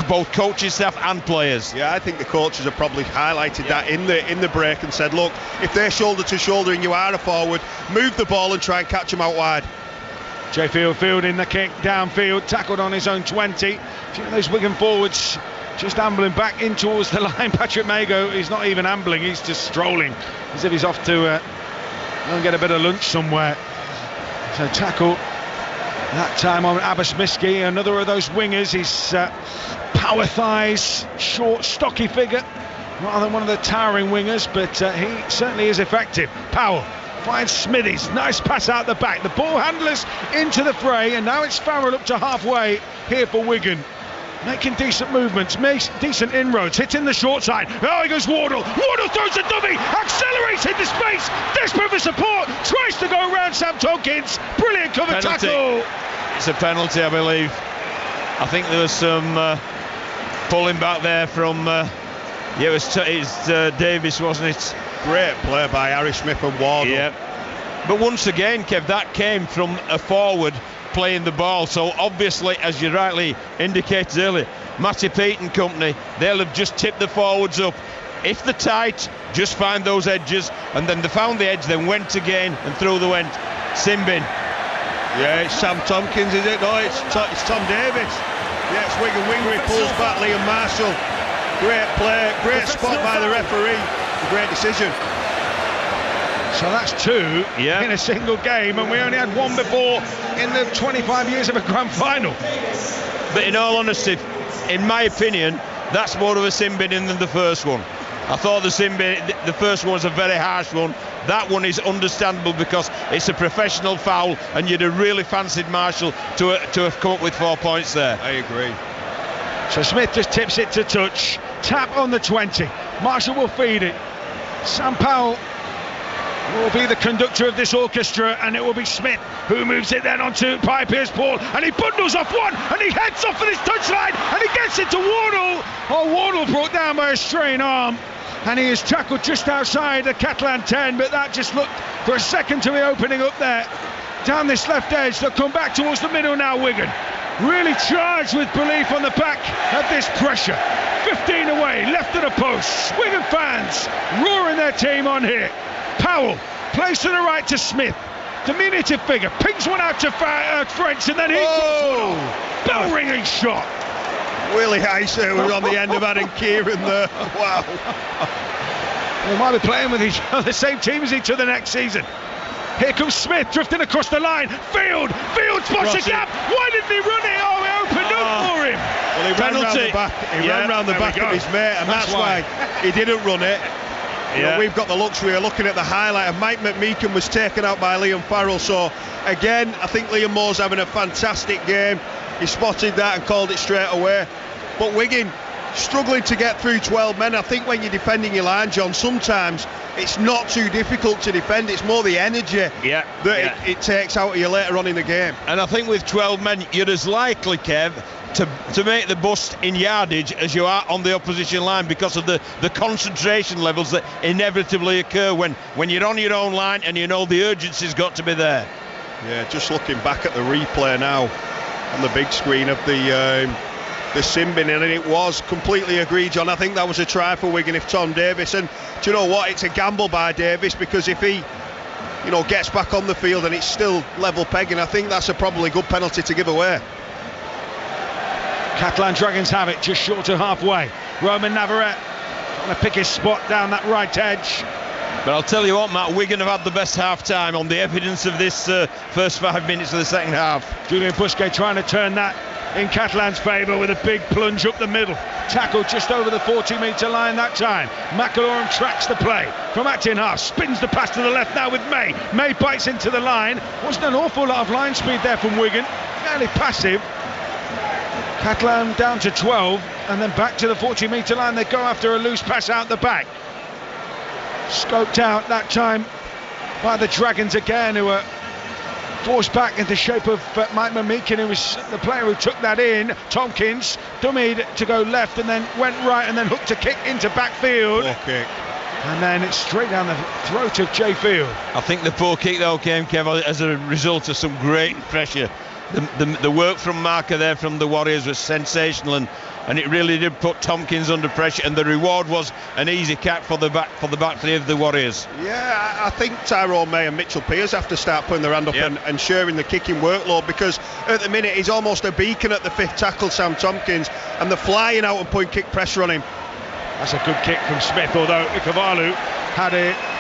both coaching staff and players. Yeah, I think the coaches have probably highlighted that in the break and said, look, if they're shoulder to shoulder and you are a forward, move the ball and try and catch them out wide. Jay Field fielding the kick downfield, tackled on his own 20. A few of those Wigan forwards just ambling back in towards the line. Patrick Mago, he's not even ambling, he's just strolling as if he's off to go and get a bit of lunch somewhere. So tackle that time on Abbas Miski, another of those wingers. He's power thighs, short, stocky figure, rather than one of the towering wingers, but he certainly is effective. Powell finds Smithies, nice pass out the back. The ball handlers into the fray, and now it's Farrell up to halfway here for Wigan. Making decent movements, makes decent inroads, hitting the short side. Oh, he goes Wardle. Wardle throws a dummy, accelerates into space, desperate for support, tries to go around Sam Tompkins. Brilliant cover Penalty. tackle. It's a penalty, I believe. I think there was some pulling back there from. It was Davis, wasn't it? Great play by Harry Smith and Wardle. Yeah. But once again, Kev, that came from a forward playing the ball, so obviously, as you rightly indicated earlier, Matty Pete and company, they'll have just tipped the forwards up. If they're tight, just find those edges, and then they found the edge, then went again and through the went. Simbin. Yeah, it's Sam Tompkins, is it? No, it's Tom Davis. Yeah, it's Wigan winger, he pulls back Liam Marshall. Great play, great spot by the referee, great decision. So that's two in a single game, and we only had one before in the 25 years of a grand final. But in all honesty, in my opinion, that's more of a sin binning than the first one. I thought the first one was a very harsh one. That one is understandable because it's a professional foul, and you'd have really fancied Marshall to have come up with 4 points there. I agree. So Smith just tips it to touch. Tap on the 20. Marshall will feed it. Sam Powell will be the conductor of this orchestra, and it will be Smith who moves it then onto Pierce-Paul, and he bundles off one, and he heads off for this touchline, and he gets it to Wardle. Oh, Wardle brought down by a strained arm, and he is tackled just outside the Catalan 10, but that just looked for a second to be opening up there down this left edge. They'll come back towards the middle now. Wigan really charged with belief on the back of this pressure. 15 away, left of the post. Wigan fans roaring their team on here. Powell plays to the right to Smith, diminutive figure, pings one out to French, and then he bell-ringing shot. Willie Heiser was on the end of Adam Kieran there. Wow. They might be playing with the same team as each other next season. Here comes Smith drifting across the line. Field spots a gap. Why didn't he run it? Oh, it opened up for him. Well, he ran round the back. He ran round the back of his mate, and that's why he didn't run it. You know, we've got the luxury of looking at the highlight, and Mike McMeekan was taken out by Liam Farrell. So again, I think Liam Moore's having a fantastic game. He spotted that and called it straight away. But Wigan struggling to get through 12 men. I think when you're defending your line, John, sometimes it's not too difficult to defend. It's more the energy that it takes out of you later on in the game. And I think with 12 men, you're as likely, Kev, to make the bust in yardage as you are on the opposition line, because of the concentration levels that inevitably occur when you're on your own line, and you know the urgency's got to be there. Yeah, just looking back at the replay now on the big screen of the sin bin, and it was completely agreed, John. I think that was a try for Wigan if Tom Davis, and do you know what, it's a gamble by Davis, because if he gets back on the field and it's still level pegging, I think that's a probably good penalty to give away. Catalan Dragons have it just short of halfway. Roman Navarrete trying to pick his spot down that right edge. But I'll tell you what, Matt, Wigan have had the best half-time on the evidence of this first 5 minutes of the second half. Julian Busquets trying to turn that in Catalan's favour with a big plunge up the middle. Tackle just over the 40-metre line that time. McAlorum tracks the play from Acton-Haas, spins the pass to the left now with May. May bites into the line. Wasn't an awful lot of line speed there from Wigan. Fairly passive. Catalan down to 12, and then back to the 40-metre line. They go after a loose pass out the back. Scoped out that time by the Dragons again, who were forced back into shape of Mike McMeekan, who was the player who took that in. Tompkins dummied to go left and then went right and then hooked a kick into backfield. Poor kick. And then it's straight down the throat of Jay Field. I think the poor kick though came, Kev, as a result of some great pressure. The work from Marker there from the Warriors was sensational, and and it really did put Tompkins under pressure, and the reward was an easy catch for the back three of the Warriors. Yeah, I think Tyrone May and Mitchell Pearce have to start putting their hand up and sharing the kicking workload, because at the minute he's almost a beacon at the fifth tackle, Sam Tompkins, and they're flying out and putting kick pressure on him. That's a good kick from Smith, although Ikavalu had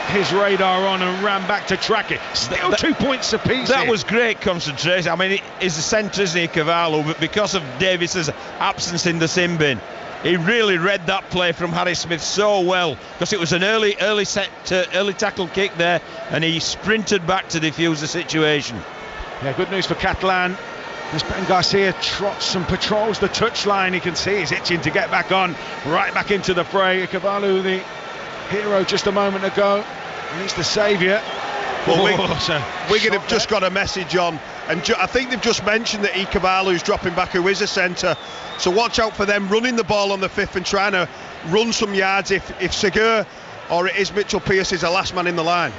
his radar on and ran back to track it. Still 2 points apiece. That was great concentration. I mean, he's the centre, isn't he, Ikavalu, but because of Davis's absence in the sin bin, he really read that play from Harry Smith so well, because it was an early tackle kick there, and he sprinted back to defuse the situation. Yeah, good news for Catalan. As Ben Garcia trots and patrols the touchline, you can see he's itching to get back on, right back into the fray. Ikavalu, the hero just a moment ago, and he's the saviour. Well, Wigan have just got a message on, and I think they've just mentioned that Ikavalu's dropping back, who is a centre, so watch out for them running the ball on the fifth and trying to run some yards if Segur or it is Mitchell Pearce is the last man in the line.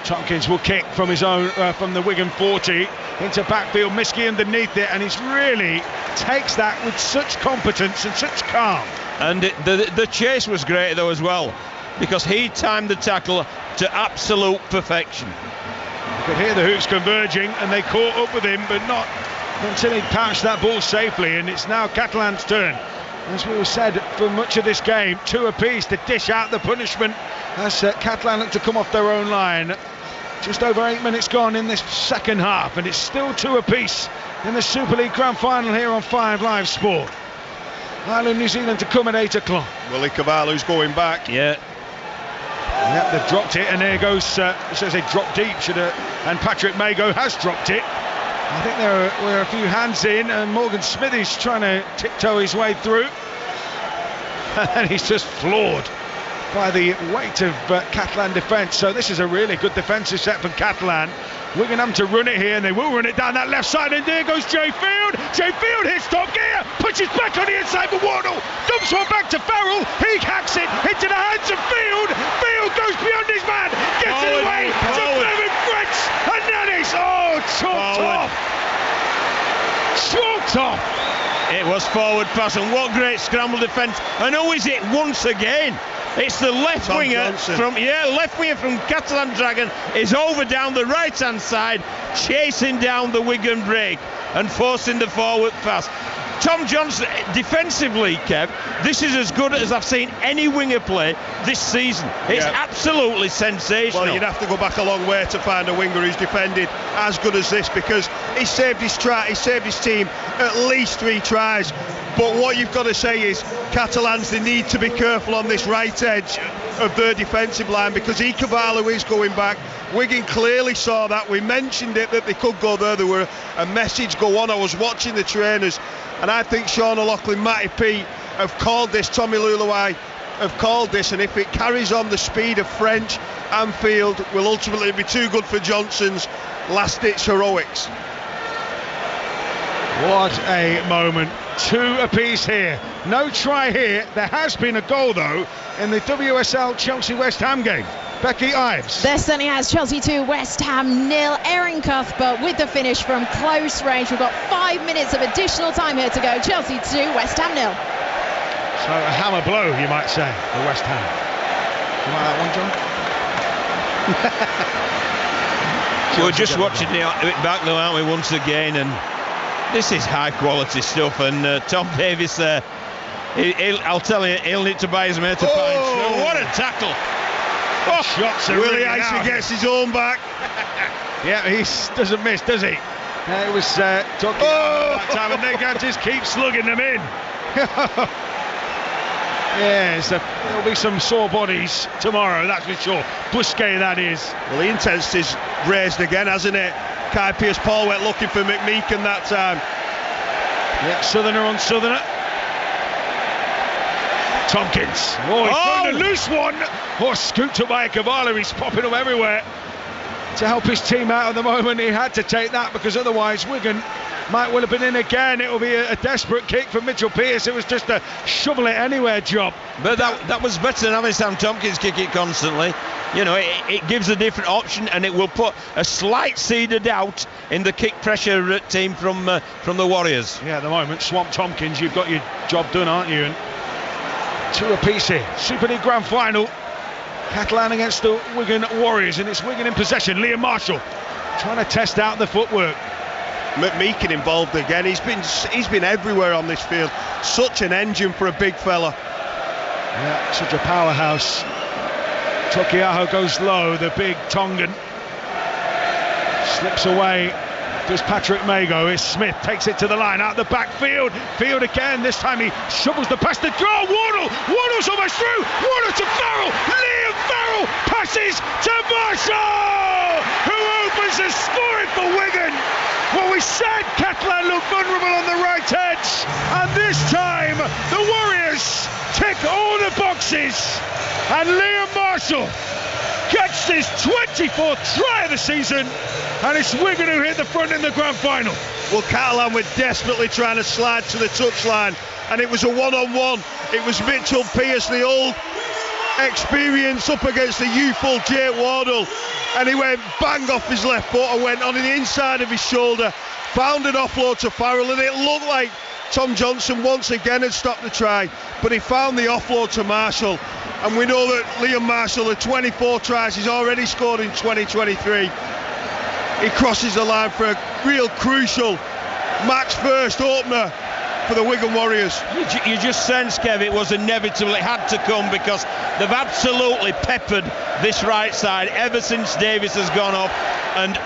Tompkins will kick from his own, from the Wigan 40 into backfield. Miskey underneath it, and he's really takes that with such competence and such calm. And the chase was great though as well, because he timed the tackle to absolute perfection. You could hear the hoops converging, and they caught up with him, but not until he pounced that ball safely. And it's now Catalan's turn. As we said for much of this game, 2 apiece to dish out the punishment as Catalan look to come off their own line. Just over 8 minutes gone in this second half, and it's still 2 apiece in the Super League Grand Final here on 5 Live Sport. Ireland, New Zealand to come at 8 o'clock. Willie Cavallo's going back. Yeah. Yep, they've dropped it, and there goes, it says they dropped deep, and Patrick Mago has dropped it. I think there were a few hands in, and Morgan Smithy's trying to tiptoe his way through. And he's just floored by the weight of Catalan defence. So this is a really good defensive set from Catalan. Wigan having to run it here, and they will run it down that left side, and there goes Jay Field. Jay Field hits top gear, pushes back on the inside for Wardle, dumps one back to Farrell, he hacks it into the hands of Field. Field goes beyond his man, gets it away to Fleming French, and Nannis, chalked off. It was forward pass, and what great scramble defence. And who is it once again? It's the left winger from Catalan Dragon is over down the right hand side, chasing down the Wigan break and forcing the forward pass. Tom Johnson, defensively, Kev, this is as good as I've seen any winger play this season. It's absolutely sensational. Well, you'd have to go back a long way to find a winger who's defended as good as this, because he saved his team at least 3 tries. But what you've got to say is Catalans, they need to be careful on this right edge of their defensive line, because Ikevalu is going back. Wigan clearly saw that. We mentioned it, that they could go there. There were a message go on. I was watching the trainers, and I think Sean O'Loughlin, Matty P have called this, Tommy Luluai have called this, and if it carries on the speed of French and Field, will ultimately be too good for Johnson's last-ditch heroics. What a moment. 2 apiece here. No try here. There has been a goal, though, in the WSL Chelsea-West Ham game. Becky Ives. There certainly has. Chelsea 2, West Ham 0. Erin Cuthbert with the finish from close range. We've got 5 minutes of additional time here to go. Chelsea 2, West Ham 0. So a hammer blow, you might say, for West Ham. You like that one, John? We're just watching it back though, aren't we, once again, and this is high quality stuff. And Tom Davis there, I'll tell you, he'll need to buy his mate a pint. Oh, what a tackle! Shots are Willie Icy gets his own back. Yeah, he doesn't miss, does he? It was talking about that time, and they can just keep slugging them in. Yes, there'll be some sore bodies tomorrow, that's for sure. Busquet, that is. Well, the intensity's raised again, hasn't it? Kai Pearce-Paul went looking for McMeekan that time. Yeah, Southerner on Southerner. Tompkins. Oh, he's thrown a loose one. Oh, scooped up by Cavallo. He's popping up everywhere. to help his team out at the moment. He had to take that because otherwise Wigan might well have been in again. It will be a desperate kick for Mitchell Pearce. It was just a shovel it anywhere job. But that was better than having Sam Tompkins kick it constantly. You know, it gives a different option, and it will put a slight seed of doubt in the kick pressure team from the Warriors. Yeah, at the moment, Swamp Tompkins, you've got your job done, aren't you? And 2 apiece here. Super League Grand Final. Catalan against the Wigan Warriors, and it's Wigan in possession. Liam Marshall trying to test out the footwork. McMeekin involved again. He's been everywhere on this field. Such an engine for a big fella. Yeah, such a powerhouse. Tokiaho goes low, the big Tongan. Slips away. Does Patrick Mago. Is Smith, takes it to the line, out the backfield. Field again, this time he shovels the pass to draw. Wardle's almost through. Wardle to Farrell. Liam Farrell passes to Marshall, who opens the scoring for Wigan. Well, we said Catalan looked vulnerable on the right edge, and this time the Warriors tick all the boxes, and Liam Marshall gets his 24th try of the season, and it's Wigan who hit the front in the grand final. Well, Catalan were desperately trying to slide to the touchline, and it was a one-on-one. It was Mitchell Pearce, the old experience, up against the youthful Jake Wardle, and he went bang off his left foot and went on the inside of his shoulder, found an offload to Farrell, and it looked like Tom Johnson once again had stopped the try, but he found the offload to Marshall. And we know that Liam Marshall, at 24 tries, he's already scored in 2023. He crosses the line for a real crucial match first opener for the Wigan Warriors. You just sense, Kev, it was inevitable. It had to come because they've absolutely peppered this right side ever since Davis has gone off, and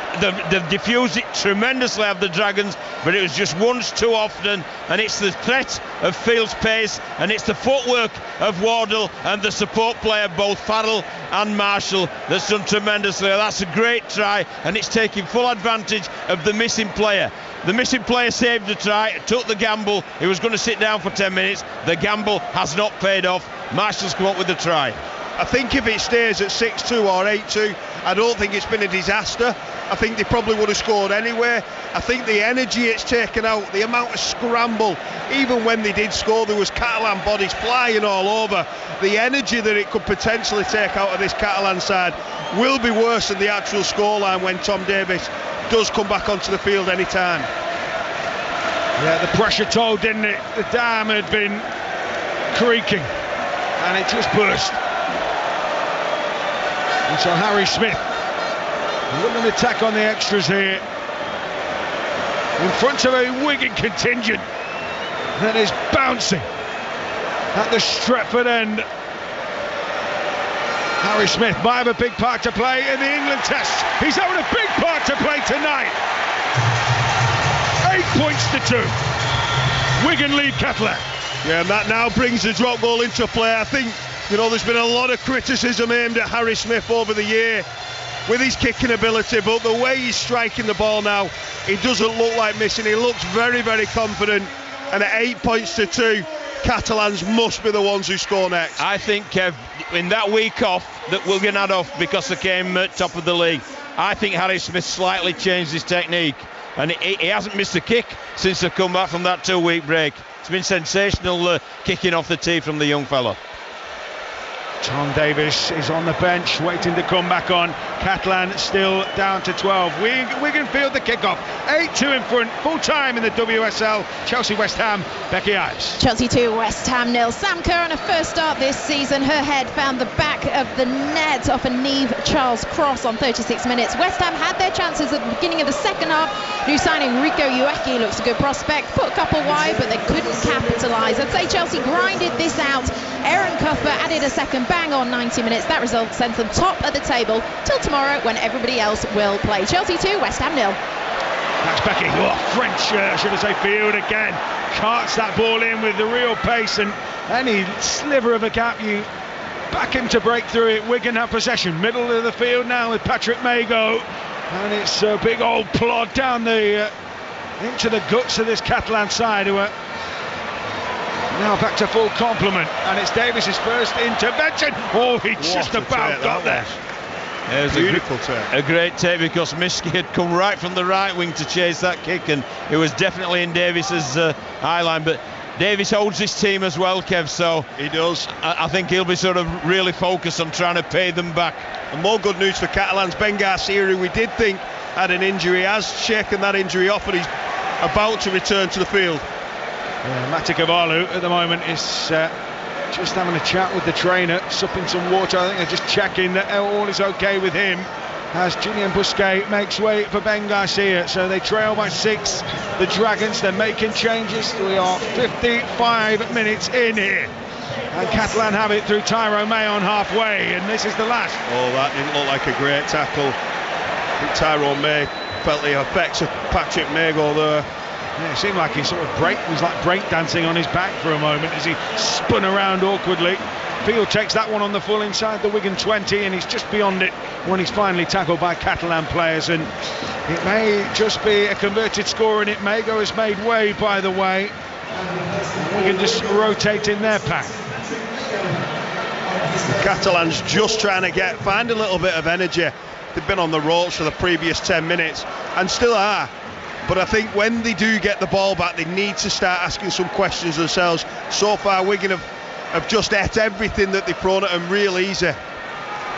they've diffused it tremendously of the Dragons, but it was just once too often, and it's the threat of Field's pace, and it's the footwork of Wardle and the support player, both Farrell and Marshall, that's done tremendously. That's a great try, and it's taking full advantage of the missing player. The missing player saved the try, took the gamble. He was going to sit down for 10 minutes. The gamble has not paid off. Marshall's come up with the try. I think if it stays at 6-2 or 8-2, I don't think it's been a disaster. I think they probably would have scored anyway. I think the energy it's taken out, the amount of scramble, even when they did score, there was Catalan bodies flying all over. The energy that it could potentially take out of this Catalan side will be worse than the actual scoreline when Tom Davis does come back onto the field any time. Yeah, the pressure told, didn't it? The dam had been creaking, and it just burst. And so Harry Smith looking to attack on the extras here in front of a Wigan contingent that is bouncing at the Stretford end. Harry Smith might have a big part to play in the England test. He's having a big part to play tonight. 8 points to 2. Wigan lead Catalan. Yeah, and that now brings the drop goal into play. I think, you know, there's been a lot of criticism aimed at Harry Smith over the year with his kicking ability, but the way he's striking the ball now, he doesn't look like missing. He looks very, very confident. And at 8 points to 2, Catalans must be the ones who score next. I think, Kev, in that week off that Wigan had off because they came top of the league, I think Harry Smith slightly changed his technique, and he hasn't missed a kick since they've come back from that 2-week break. It's been sensational kicking off the tee from the young fella. Tom Davis is on the bench waiting to come back on. Catalan still down to 12. Wigan field the kickoff. 8-2 in front, full time in the WSL. Chelsea West Ham, Becky Ives. Chelsea 2, West Ham 0. Sam Kerr on her first start this season. Her head found the back of the net off a Niamh Charles cross on 36 minutes. West Ham had their chances at the beginning of the second half. New signing Rico Ueki looks a good prospect. Put a couple wide, but they couldn't capitalise. I'd say Chelsea grinded this out. Erin Cuthbert added a second bang on 90 minutes. That result sends them top of the table till tomorrow when everybody else will play. Chelsea 2, West Ham 0. That's Becky. French, should I say, field again. Carts that ball in with the real pace, and any sliver of a gap, you back him to break through it. Wigan have possession. Middle of the field now with Patrick Mago. And it's a big old plod down the into the guts of this Catalan side, who are now back to full complement, and it's Davis's first intervention. Oh, he just about got there. Beautiful take. A great take, because Miski had come right from the right wing to chase that kick, and it was definitely in Davis's eye line. But Davis holds his team as well, Kev, so he does. I think he'll be sort of really focused on trying to pay them back. And more good news for Catalans. Ben Garcia, who we did think had an injury, has shaken that injury off, and he's about to return to the field. Mate Cavallo at the moment is just having a chat with the trainer, supping some water. I think they're just checking that all is okay with him, as Julian Busquets makes way for Ben Garcia. So they trail by 6, the Dragons. They're making changes. We are 55 minutes in here, and Catalan have it through Tyrone May on halfway, and this is the last. Oh, that didn't look like a great tackle. I think Tyrone May felt the effects of Patrick Mago there. Yeah, it seemed like he sort of was like break dancing on his back for a moment as he spun around awkwardly. Field takes that one on the full inside the Wigan 20, and he's just beyond it when he's finally tackled by Catalan players. And it may just be a converted score, and it may go as made way, by the way. Wigan just rotating their pack. The Catalans just trying to find a little bit of energy. They've been on the ropes for the previous 10 minutes and still are. But I think when they do get the ball back, they need to start asking some questions themselves. So far, Wigan have just ate everything that they've thrown at them real easy.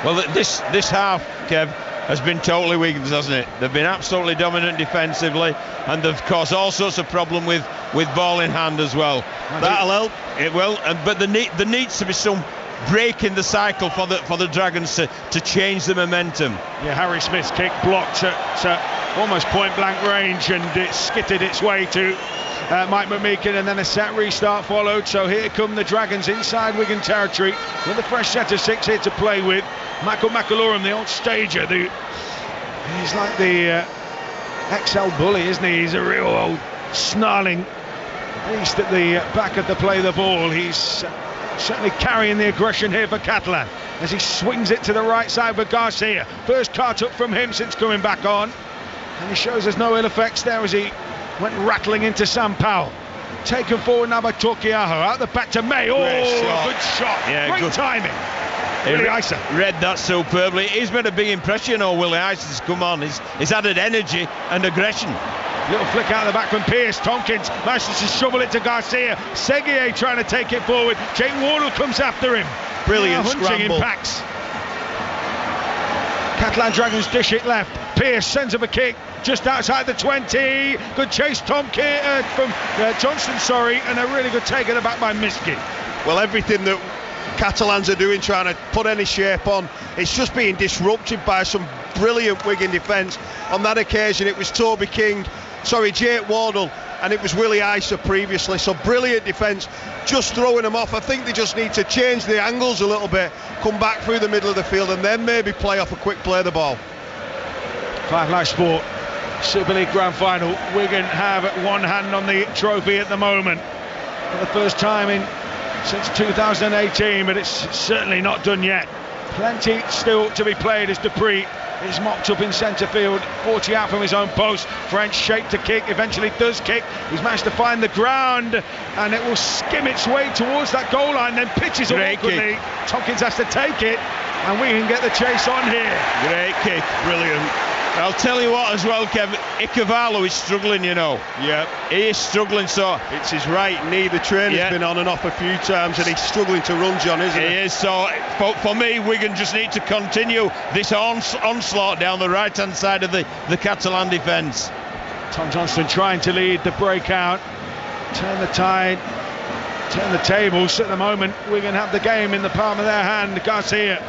Well, this half, Kev, has been totally Wigan's, hasn't it? They've been absolutely dominant defensively, and they've caused all sorts of problem with ball in hand as well. That'll help. It will, but there needs to be some break in the cycle for the Dragons to change the momentum. Yeah, Harry Smith's kick blocked at almost point blank range, and it skittered its way to Mike McMeekin, and then a set restart followed. So here come the Dragons inside Wigan territory with a fresh set of 6 here to play with. Michael McAlorum, the old stager, he's like the XL bully, isn't he? He's a real old snarling beast at the back of the play the ball. He's certainly carrying the aggression here for Catalan as he swings it to the right side for Garcia. First cart up from him since coming back on, and he shows there's no ill effects there as he went rattling into Sam Powell. Taken forward now by Torquiajo, out the back to May. Oh, good shot. Yeah, great timing. Willie Isa read that superbly. He's made a big impression. Willie Isa's come on. He's added energy and aggression. Little flick out of the back from Pearce. Tompkins manages to shovel it to Garcia. Seguier trying to take it forward. Jake Wardle comes after him. Brilliant scramble. In packs. Catalan Dragons dish it left. Pearce sends up a kick just outside the 20. Good chase from Johnston, and a really good take at the back by Miski. Well, everything that Catalans are doing, trying to put any shape on, it's just being disrupted by some brilliant Wigan defence. On that occasion it was Jake Wardle, and it was Willie Isa previously. So brilliant defence, just throwing them off. I think they just need to change the angles a little bit, come back through the middle of the field, and then maybe play off a quick play the ball. 5 Live Sport Super League Grand Final. Wigan have one hand on the trophy at the moment for the first time since 2018, but it's certainly not done yet. Plenty still to be played as Dupree is mopped up in centre field, 40 out from his own post. French shaped to kick, eventually does kick. He's managed to find the ground, and it will skim its way towards that goal line, then pitches awkwardly. Tompkins has to take it, and we can get the chase on here. Great kick, brilliant. I'll tell you what as well, Kevin, Cavallo is struggling, Yeah. He is struggling, so... It's his right knee, the trainer's been on and off a few times, and he's struggling to run, John, isn't he? He is, so for me, Wigan just need to continue this onslaught down the right-hand side of the Catalan defence. Tom Johnston trying to lead the breakout, turn the tide, turn the tables. At the moment, Wigan have the game in the palm of their hand. Garcia,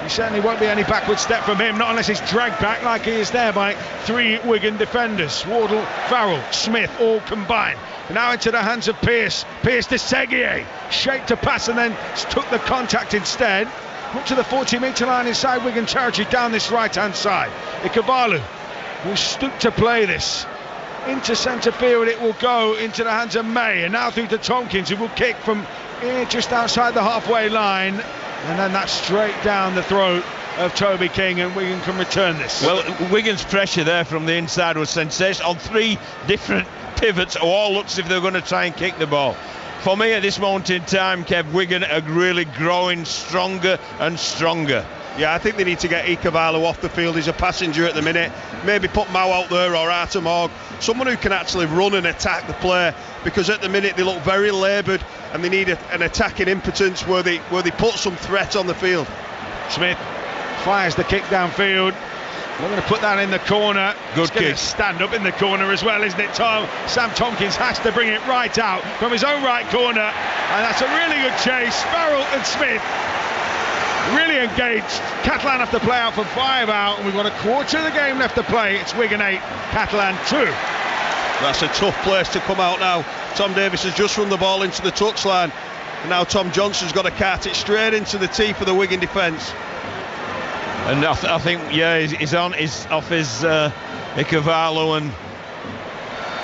he certainly won't be any backward step from him, not unless he's dragged back like he is there by 3 Wigan defenders. Wardle, Farrell, Smith, all combined. Now into the hands of Pearce. Pearce to Seguier, shaped to pass and then took the contact instead. Up to the 40-metre line inside Wigan territory, down this right-hand side. Ikebalu will stoop to play this. Into centre field it will go, into the hands of May, and now through to Tompkins, who will kick from just outside the halfway line. And then that's straight down the throat of Toby King, and Wigan can return this. Well, Wigan's pressure there from the inside was sensational on 3 different pivots, all looks as if they're going to try and kick the ball. For me at this moment in time, Kev, Wigan are really growing stronger and stronger. Yeah, I think they need to get Icavalo off the field. He's a passenger at the minute. Maybe put Mau out there or Artemog, someone who can actually run and attack the play, because at the minute they look very laboured and they need an attacking impotence where they put some threat on the field. Smith fires the kick downfield. We're going to put that in the corner. Good kick. Stand up in the corner as well, isn't it, Tom? Sam Tompkins has to bring it right out from his own right corner, and that's a really good chase. Farrell and Smith really engaged. Catalan have to play out for 5 out, and we've got a quarter of the game left to play. It's Wigan 8, Catalan 2. That's a tough place to come out now. Tom Davis has just run the ball into the touchline, and now Tom Johnson's got to cart it straight into the teeth of the Wigan defence. And I think, he's off his Icavalo, and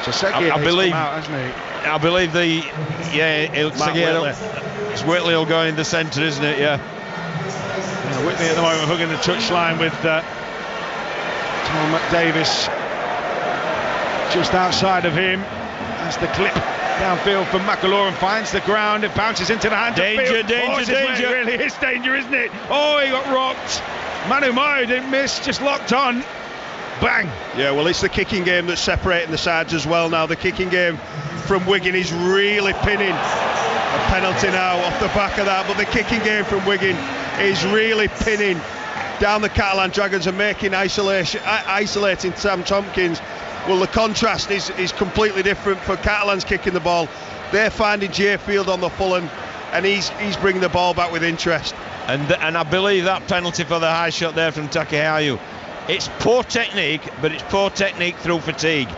I believe, out, hasn't he? I believe it's Whitley will go in the centre, isn't it? Yeah. Whitley at the moment hugging the touchline with Tom Davis just outside of him. That's the clip downfield from McAlorum, finds the ground, it bounces into the hand. Danger. It really is danger, isn't it? Oh, he got rocked. Manu Mayo didn't miss, just locked on. Bang. Yeah, well, it's the kicking game that's separating the sides as well now. The kicking game from Wigan is really pinning. A penalty now off the back of that, but the kicking game from Wigan is really pinning down the Catalan Dragons and making isolating Sam Tompkins. Well, the contrast is completely different for Catalan's kicking the ball. They're finding Jay Field on the full, and he's bringing the ball back with interest. And I believe that penalty for the high shot there from Takehayu, it's poor technique, but it's poor technique through fatigue.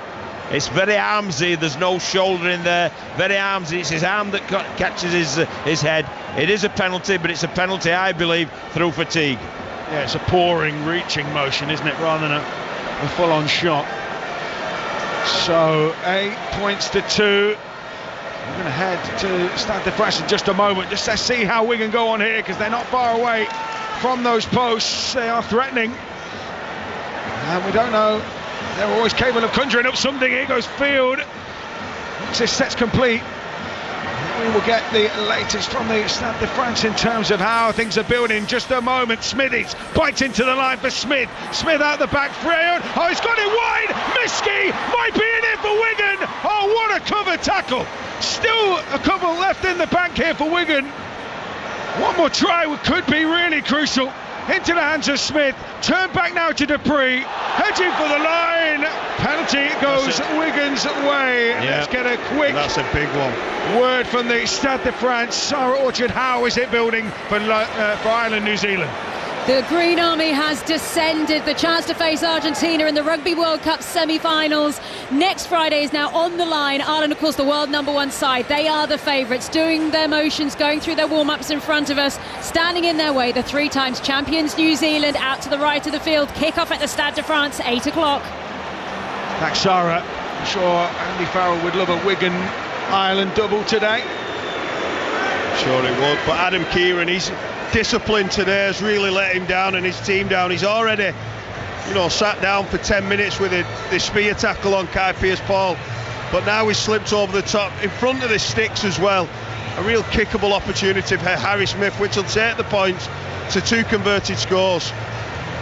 It's very armsy, there's no shoulder in there, very armsy, it's his arm that catches his head. It is a penalty, but it's a penalty, I believe, through fatigue. Yeah, it's a pouring, reaching motion, isn't it, rather than a full-on shot. So 8 points to 2. We're going to head to Stade de France in just a moment, just to see how Wigan go on here, because they're not far away from those posts. They are threatening, and we don't know, they're always capable of conjuring up something. Here goes Field. Once this set's complete, we will get the latest from the Stade de France in terms of how things are building. Just a moment. Smithies bites into the line for Smith. Smith out the back. Freyon. Oh, he's got it wide. Miski might be in it for Wigan. Oh, what a cover tackle. Still a couple left in the bank here for Wigan. One more try could be really crucial. Into the hands of Smith. Turn back now to Dupree. Hedging for the line. Penalty goes Wigan's way. Yeah. Let's get a quick. That's a big one. Word from the Stade de France. Sarah Orchard, how is it building for Ireland, New Zealand? The Green Army has descended. The chance to face Argentina in the Rugby World Cup semi-finals next Friday is now on the line. Ireland, of course, the world #1 side. They are the favourites, doing their motions, going through their warm-ups in front of us, standing in their way. The 3 times champions New Zealand out to the right of the field. Kick-off at the Stade de France, 8 o'clock. Thanks, Sarah. I'm sure Andy Farrell would love a Wigan-Ireland double today. Sure it would, but Adam Kieran, he's discipline today has really let him down and his team down. He's already, sat down for 10 minutes with the spear tackle on Kai Pearce-Paul, but now he's slipped over the top in front of the sticks as well. A real kickable opportunity for Harry Smith, which will take the points to 2 converted scores.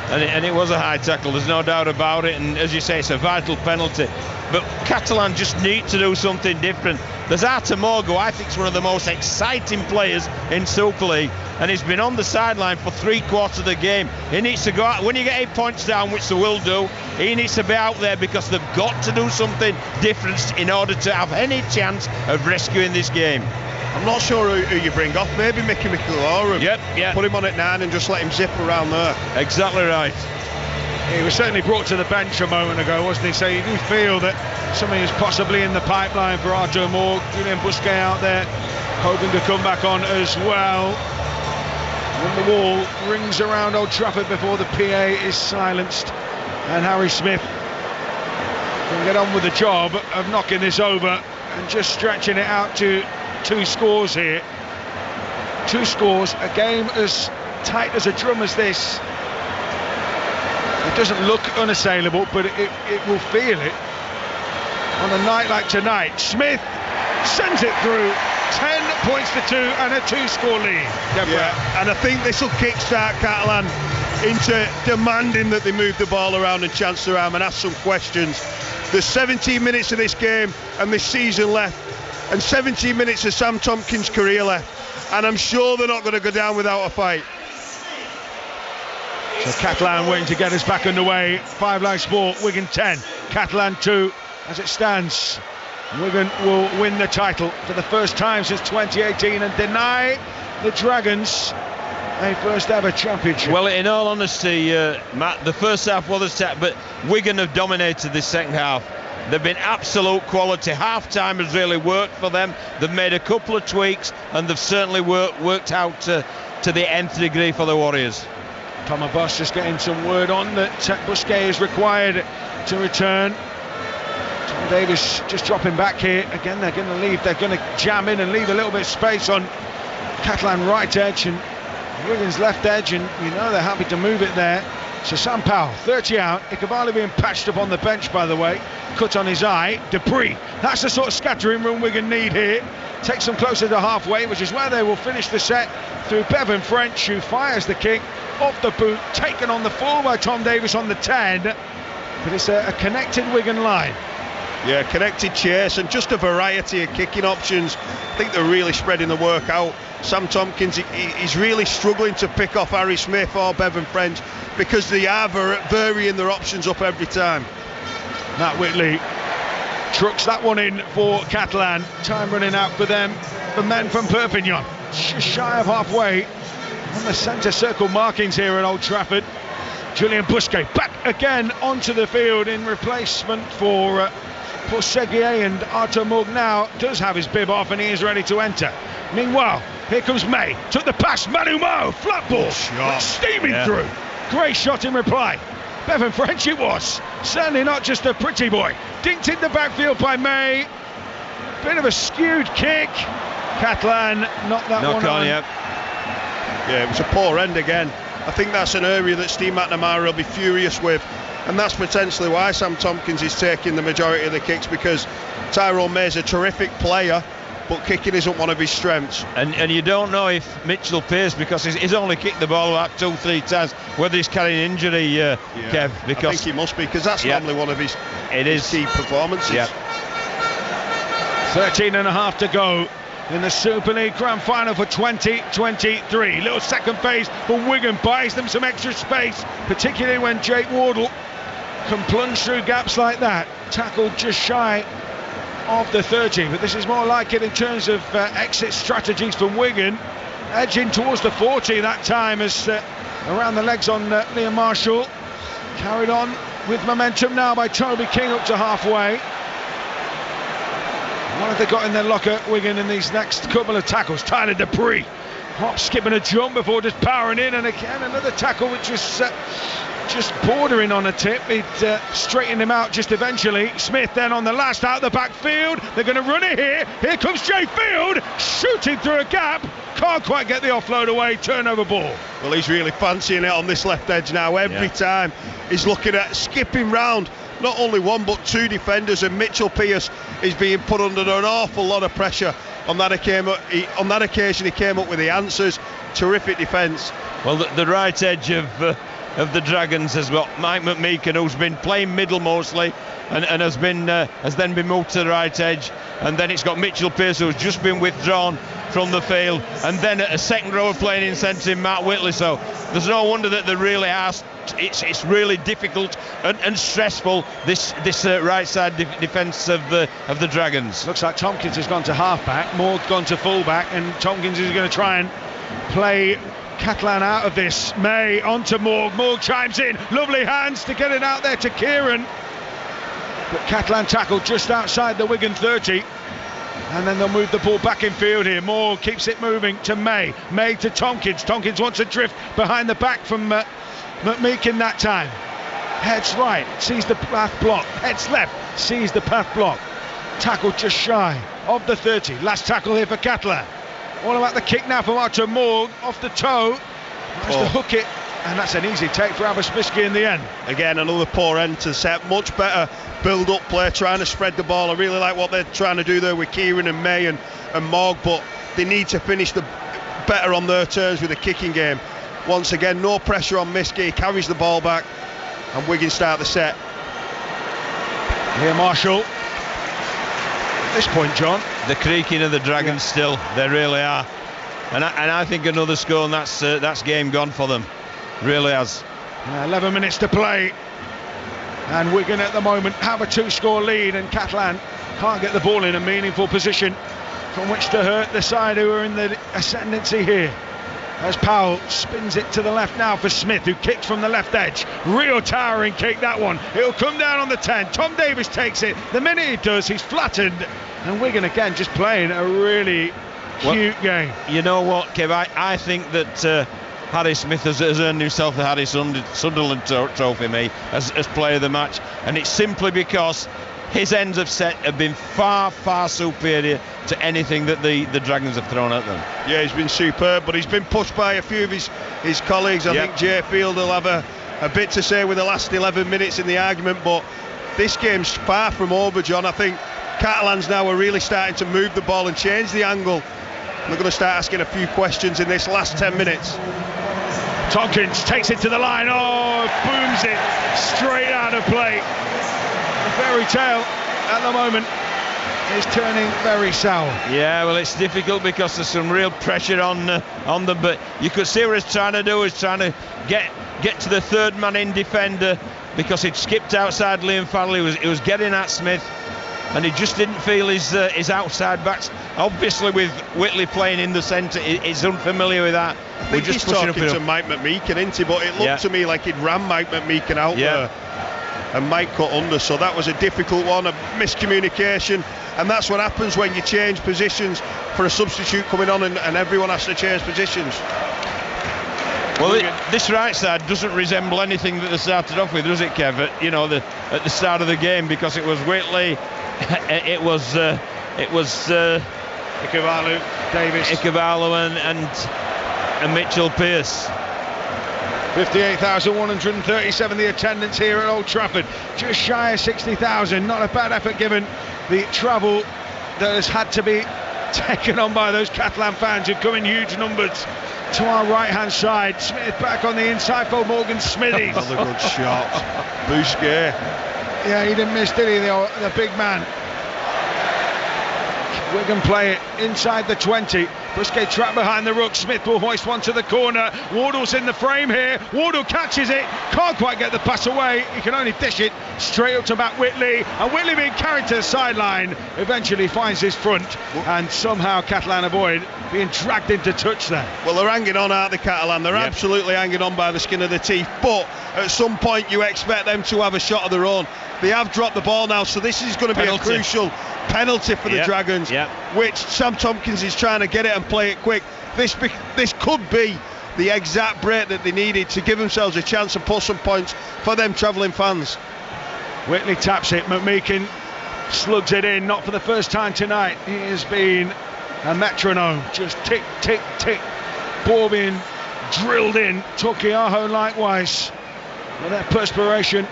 And it was a high tackle, there's no doubt about it, and as you say, it's a vital penalty. But Catalan just need to do something different. There's Artemog, who I think is one of the most exciting players in Super League, and he's been on the sideline for 3/4 of the game. He needs to go out. When you get 8 points down, which they will do, he needs to be out there, because they've got to do something different in order to have any chance of rescuing this game. I'm not sure who you bring off. Maybe Mickey McAlorum. Yep. Put him on at 9 and just let him zip around there. Exactly right. He was certainly brought to the bench a moment ago, wasn't he? So you do feel that something is possibly in the pipeline for Arjo Moore. Julian Busquet out there hoping to come back on as well. When the wall rings around Old Trafford before the PA is silenced, and Harry Smith can get on with the job of knocking this over and just stretching it out to 2 scores here. 2 scores, a game as tight as a drum as this. It doesn't look unassailable, but it will feel it on a night like tonight. Smith sends it through. 10 points to 2 and a 2-score lead. Yeah, and I think this will kickstart Catalan into demanding that they move the ball around and chance their arm and ask some questions. There's 17 minutes of this game and this season left, and 17 minutes of Sam Tompkins' career left, and I'm sure they're not going to go down without a fight. So Catalan waiting to get us back underway. 5 Live Sport, Wigan 10, Catalan 2. As it stands, Wigan will win the title for the first time since 2018 and deny the Dragons a first ever championship. Well, in all honesty, Matt, the first half was a set, but Wigan have dominated this second half. They've been absolute quality. Half time has really worked for them. They've made a couple of tweaks and they've certainly worked out to the nth degree for the Warriors. Tom Abbas just getting some word on that Busquets is required to return. Tom Davis just dropping back here. Again, they're going to leave. They're going to jam in and leave a little bit of space on Catalan right edge and Wigan's left edge, and you know they're happy to move it there. So Sam Powell, 30 out. Ikebali being patched up on the bench, by the way. Cut on his eye. Dupree. That's the sort of scattering run Wigan need here. Takes them closer to halfway, which is where they will finish the set through Bevan French, who fires the kick off the boot, taken on the full by Tom Davis on the 10. But it's a connected Wigan line. Yeah, connected chase and just a variety of kicking options. I think they're really spreading the work out. Sam Tompkins, he's really struggling to pick off Harry Smith or Bevan French because they are varying their options up every time. Matt Whitley trucks that one in for Catalan. Time running out for them. The men from Perpignan, just shy of halfway on the centre circle markings here at Old Trafford. Julian Busquets back again onto the field in replacement for Seguier, and Artur Mug now does have his bib off and he is ready to enter. Meanwhile, here comes May, took the pass, Manu Mo, flat ball, steaming through. Great shot in reply. Bevan French it was, certainly not just a pretty boy. Dinked in the backfield by May. Bit of a skewed kick. Catalan knocked that one on. Yeah, it was a poor end again. I think that's an area that Steve McNamara will be furious with, and that's potentially why Sam Tompkins is taking the majority of the kicks, because Tyrone May's a terrific player, but kicking isn't one of his strengths. And you don't know if Mitchell Pearce, because he's only kicked the ball about 2-3 times, whether he's carrying injury, Kev. Because I think he must be, because that's normally one of his key performances. 13 and a half to go in the Super League Grand Final for 2023. Little second phase, but Wigan buys them some extra space, particularly when Jake Wardle can plunge through gaps like that. Tackled just shy of the 30, but this is more like it in terms of exit strategies from Wigan. Edging towards the 40 that time as around the legs on Liam Marshall. Carried on with momentum now by Toby King up to halfway. What have they got in their locker, Wigan, in these next couple of tackles? Tyler Dupree, hop, skip and a jump before just powering in, and again another tackle which was just bordering on a tip. It straightened him out just eventually. Smith then on the last out the backfield. They're going to run it here. Here comes Jay Field, shooting through a gap. Can't quite get the offload away. Turnover ball. Well, he's really fancying it on this left edge now. Every time he's looking at skipping round not only one but two defenders, and Mitchell Pearce is being put under an awful lot of pressure. On that occasion he came up with the answers. Terrific defence. Well, the right edge of the Dragons has got Mike McMeekin, who's been playing middle mostly and has then been moved to the right edge, and then it's got Mitchell Pearce, who's just been withdrawn from the field, and then a second row playing in centre in Matt Whitley. So there's no wonder that they really are. It's really difficult and stressful, this right side defence of the Dragons. Looks like Tompkins has gone to half-back, Moore's gone to full-back, and Tompkins is going to try and play Catalan out of this. May onto Morg. Morg chimes in. Lovely hands to get it out there to Kieran. But Catalan tackled just outside the Wigan 30. And then they'll move the ball back in field here. Morg keeps it moving to May. May to Tompkins. Tompkins wants a drift behind the back from McMeekin that time. Heads right, sees the path block. Heads left, sees the path block. Tackled just shy of the 30. Last tackle here for Catalan. All about the kick now from Artur Morg off the toe. Tries to hook it, and that's an easy take for Abaspisky in the end. Again, another poor end to set. Much better build-up play, trying to spread the ball. I really like what they're trying to do there with Kieran and May and Morg, but they need to finish better on their terms with the kicking game. once again. No pressure on Miski, he carries the ball back, and Wigan start the set. Here Marshall. At this point, John, the creaking of the Dragons still, they really are. And I think another score, and that's game gone for them. Really has. 11 minutes to play, and Wigan at the moment have a 2-score lead, and Catalan can't get the ball in a meaningful position from which to hurt the side who are in the ascendancy here. As Powell spins it to the left now for Smith, who kicks from the left edge. Real towering kick, that one. It'll come down on the 10. Tom Davies takes it. The minute he does, he's flattened. And Wigan again just playing a really cute game. You know what, Kev? I think that Harry Smith has earned himself the Harry Sunderland trophy, as player of the match. And it's simply because his ends of set have been far, far superior to anything that the Dragons have thrown at them. Yeah, he's been superb, but he's been pushed by a few of his colleagues. I think Jay Field will have a bit to say with the last 11 minutes in the argument, but this game's far from over, John. I think Catalans now are really starting to move the ball and change the angle. They're going to start asking a few questions in this last 10 minutes. Tompkins takes it to the line. Oh, booms it straight out of play. The fairy tale at the moment is turning very sour. Yeah, well, it's difficult because there's some real pressure on them, but you could see what he's trying to do. He's trying to get to the third man in defender, because he'd skipped outside Liam Farrell. He was getting at Smith, and he just didn't feel his outside backs. Obviously, with Whitley playing in the centre, he's unfamiliar with that. I think he's talking to Mike McMeekan, isn't he? But it looked to me like he'd ran Mike McMeekan out there, and Mike cut under, so that was a difficult one, a miscommunication, and that's what happens when you change positions for a substitute coming on, and everyone has to change positions. Well, this right side doesn't resemble anything that they started off with, does it, Kev? At the start of the game, because it was Whitley, it was Ikevalu, Davis, and Mitchell Pearce. 58,137 the attendance here at Old Trafford, just shy of 60,000. Not a bad effort given the travel that has had to be taken on by those Catalan fans who've come in huge numbers to our right hand side. Smith back on the inside for Morgan Smithies. Another good shot. Bousquet. Yeah, he didn't miss, did he, the big man? Wigan play it inside the 20. Bousquet trapped behind the ruck. Smith will hoist one to the corner. Wardle's in the frame here. Wardle catches it. Can't quite get the pass away. He can only dish it straight up to Matt Whitley. And Whitley being carried to the sideline eventually finds his front. And somehow Catalan avoid being dragged into touch there. Well, they're hanging on, aren't they, Catalan? They're absolutely hanging on by the skin of their teeth. But at some point you expect them to have a shot of their own. They have dropped the ball now, so this is going to be a crucial penalty for the Dragons, which Sam Tompkins is trying to get it and play it quick. This could be the exact break that they needed to give themselves a chance and put some points for them travelling fans. Whitley taps it. McMeekan slugs it in, not for the first time tonight. He has been a metronome, just tick, tick, tick. Ball being drilled in. Tokiaho likewise. Well, that perspiration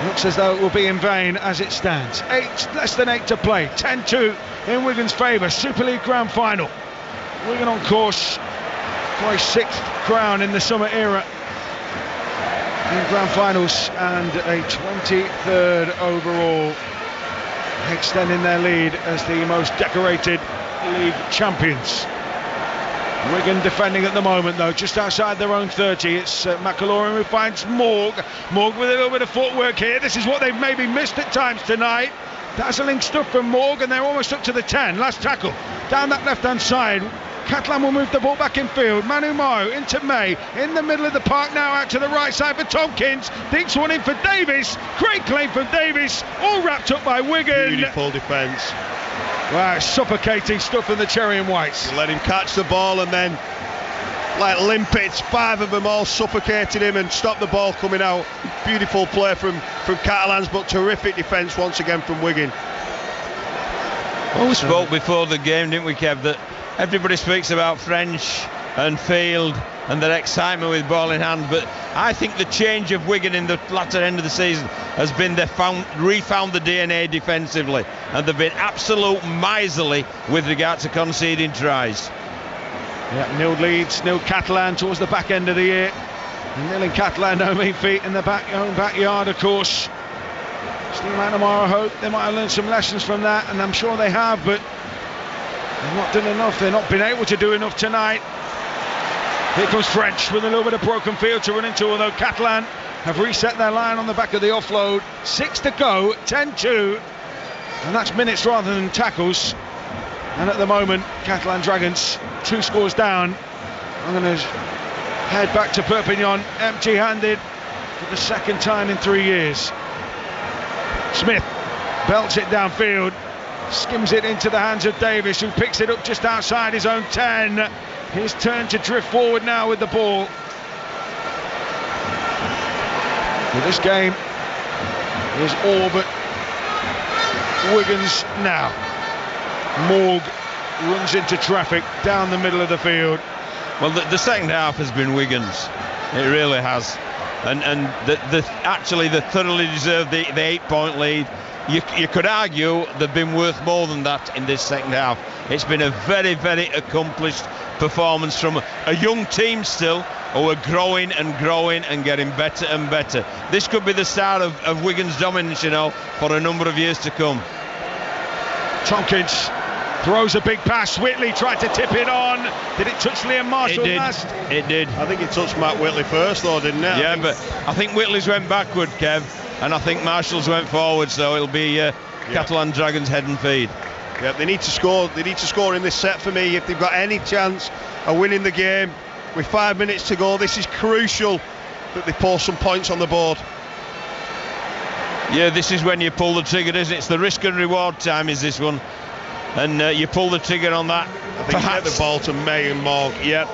looks as though it will be in vain as it stands. Less than 8 to play. 10-2 in Wigan's favour. Super League Grand Final. Wigan on course for a 6th crown in the summer era in Grand Finals and a 23rd overall, extending their lead as the most decorated league champions. Wigan defending at the moment though, just outside their own 30. It's McAlorum who finds Morg. Morg with a little bit of footwork here. This is what they've maybe missed at times tonight. Dazzling stuff from Morg, and they're almost up to the 10. Last tackle down that left hand side. Catalan will move the ball back in field. Manu Mo into May in the middle of the park now, out to the right side for Tompkins. Dinks one in for Davis. Great claim from Davis, all wrapped up by Wigan. Beautiful defence. Wow, suffocating stuff from the Cherry and Whites. Let him catch the ball and then, like limpets, 5 of them all suffocated him and stopped the ball coming out. Beautiful play from Catalans, but terrific defence once again from Wigan. Well, we spoke before the game, didn't we, Kev, that everybody speaks about French and Field and their excitement with ball in hand, but I think the change of Wigan in the latter end of the season has been they've refound the DNA defensively, and they've been absolute miserly with regard to conceding tries. Yeah, nil Leeds, nil Catalan towards the back end of the year. And nil in Catalan, no mean feat in the own backyard, of course. Steve McNamara hope they might have learned some lessons from that, and I'm sure they have, but they've not done enough. They've not been able to do enough tonight. Here comes French with a little bit of broken field to run into, although Catalan have reset their line on the back of the offload. 6 to go, 10-2, and that's minutes rather than tackles. And at the moment, Catalan Dragons 2 scores down. I'm going to head back to Perpignan empty-handed for the second time in 3 years. Smith belts it downfield, skims it into the hands of Davis, who picks it up just outside his own 10. His turn to drift forward now with the ball. Well, this game is all but Wigan's now. Morg runs into traffic down the middle of the field. Well, the second half has been Wigan's. It really has. And actually they thoroughly deserved the 8-point lead. You could argue they've been worth more than that in this second half. It's been a very, very accomplished performance from a young team still, who are growing and getting better and better. This could be the start of Wigan's dominance, for a number of years to come. Tompkins throws a big pass. Whitley tried to tip it on. Did it touch Liam Marshall last? It did. I think it touched Matt Whitley first, though, didn't it? Yeah, but I think Whitley's went backward, Kev, and I think Marshall's went forward, so it'll be Catalan Dragons head and feed. Yeah, they need to score. They need to score in this set for me if they've got any chance of winning the game. With 5 minutes to go, this is crucial that they pour some points on the board. Yeah, this is when you pull the trigger, isn't it? It's the risk and reward time, is this one? And you pull the trigger on that. I think you get the ball to May and Morg. Yep.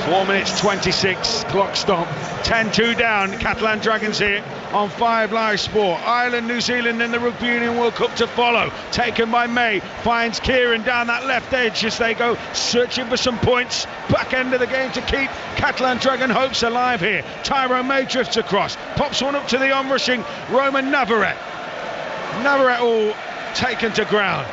4 minutes 26, clock stop. 10-2 down, Catalan Dragons here on 5 Live Sport. Ireland, New Zealand in the Rugby Union World Cup to follow. Taken by May, finds Kieran down that left edge as they go searching for some points. Back end of the game to keep Catalan Dragon hopes alive here. Tyrone May drifts across, pops one up to the onrushing Roman Navarrete. Navarrete all taken to ground.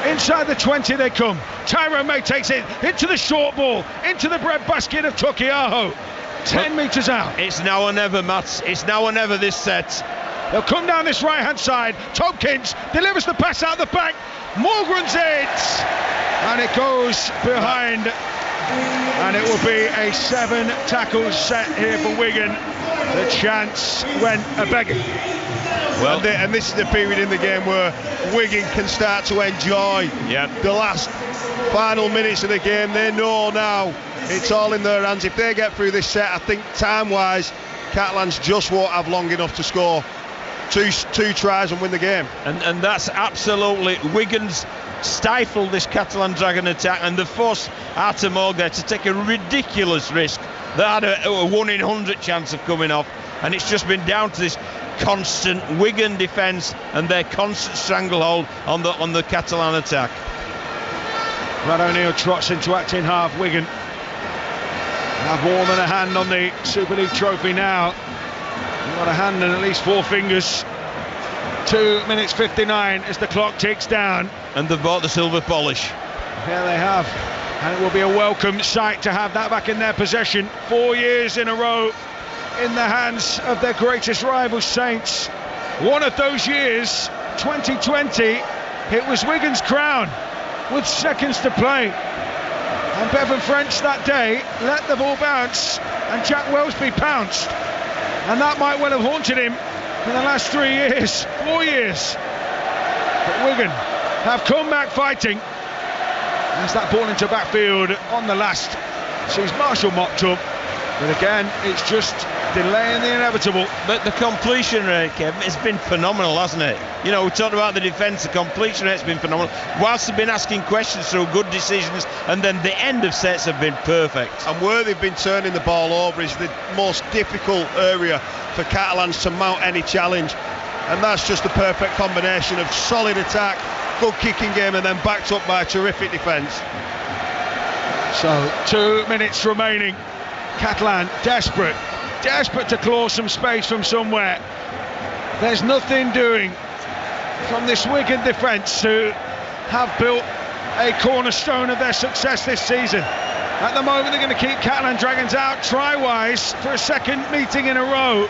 Inside the 20 they come. Tyrone May takes it into the short ball, into the bread basket of Tokiaho. 10 metres out. It's now or never, Mats. It's now or never this set. They'll come down this right-hand side. Tompkins delivers the pass out the back. Morg runs it. And it goes behind. And it will be a 7-tackle set here for Wigan. The chance went a begging. Well, and this is the period in the game where Wigan can start to enjoy the last final minutes of the game. They know now it's all in their hands. If they get through this set, I think time-wise, Catalans just won't have long enough to score two tries and win the game. And that's absolutely Wigan's stifled this Catalan Dragon attack, and they forced Artur Morg there to take a ridiculous risk. They had a 1 in 100 chance of coming off, and it's just been down to this constant Wigan defence and their constant stranglehold on the Catalan attack. Brad O'Neill trots into acting half. Wigan have more than a hand on the Super League trophy now. They've got a hand and at least 4 fingers. 2 minutes 59 as the clock ticks down. And they've bought the silver polish. Yeah, they have. And it will be a welcome sight to have that back in their possession. 4 years in a row in the hands of their greatest rival, Saints. One of those years, 2020, it was Wigan's crown with seconds to play. And Bevan French that day let the ball bounce and Jack Welsby pounced. And that might well have haunted him for the last 3 years, 4 years. But Wigan have come back fighting. As that ball into backfield on the last sees Marshall mopped up. But again, it's just delaying the inevitable. But the completion rate, Kevin, has been phenomenal, hasn't it? We talked about the defence, the completion rate's been phenomenal. Whilst they've been asking questions through good decisions, and then the end of sets have been perfect. And where they've been turning the ball over is the most difficult area for Catalans to mount any challenge. And that's just the perfect combination of solid attack, good kicking game, and then backed up by a terrific defence. So 2 minutes remaining. Catalan desperate to claw some space from somewhere. There's nothing doing from this Wigan defence, who have built a cornerstone of their success this season. At the moment, they're going to keep Catalan Dragons out try-wise for a second meeting in a row.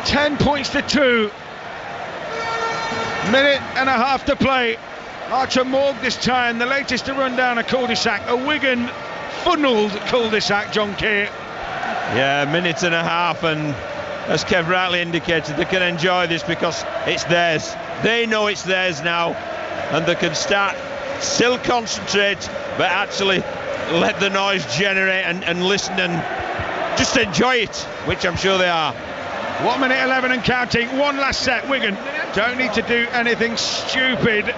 10 points to 2. Minute and a half to play. Archer Morg this time, the latest to run down a cul-de-sac, a Wigan funnelled cul-de-sac, John Keir. Yeah, a minute and a half, and as Kev rightly indicated, they can enjoy this because it's theirs. They know it's theirs now, and they can start, still concentrate, but actually let the noise generate and listen and just enjoy it, which I'm sure they are. 1 minute 11 and counting. One last set. Wigan don't need to do anything stupid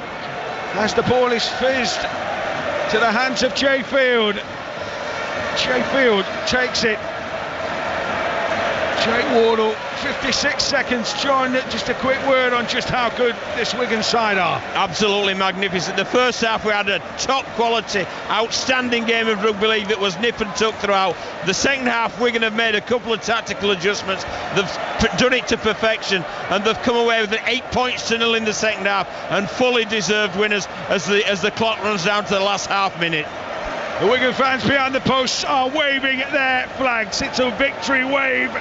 as the ball is fizzed to the hands of Jay Field. Jay Field takes it. Jake Wardle, 56 seconds. John, just a quick word on just how good this Wigan side are. Absolutely magnificent. The first half we had a top quality, outstanding game of rugby league that was nip and tuck throughout. The second half, Wigan have made a couple of tactical adjustments. They've done it to perfection, and they've come away with 8 points to 0 in the second half, and fully deserved winners as the clock runs down to the last half minute. The Wigan fans behind the posts are waving their flags. It's a victory wave,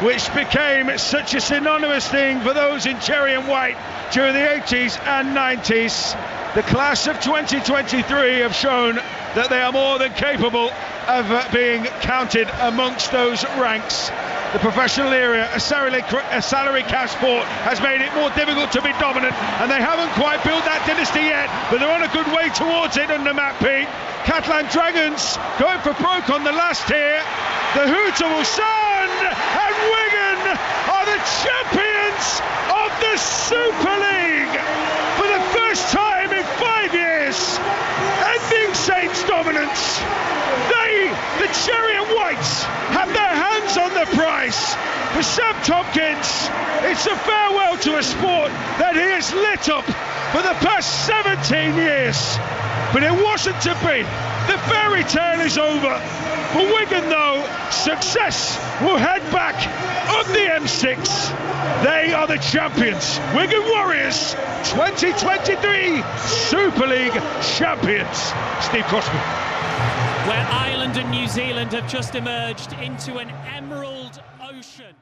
which became such a synonymous thing for those in cherry and white during the 80s and 90s. The class of 2023 have shown that they are more than capable of being counted amongst those ranks. The professional era, a salary cap sport, has made it more difficult to be dominant, and they haven't quite built that dynasty yet, but they're on a good way towards it under Matt Pete. Catalan Dragons going for broke on the last here. The hooter will sound, and Wigan are the champions of the Super League for the first time in 5 years, ending Saints' dominance. They, the cherry and whites, have their hands on the prize. For Sam Tompkins, it's a farewell to a sport that he has lit up for the past 17 years. But it wasn't to be. The fairy tale is over. For Wigan, though, success will head back up the M6. They are the champions. Wigan Warriors, 2023 Super League champions. Steve Crossman. Where Ireland and New Zealand have just emerged into an emerald ocean.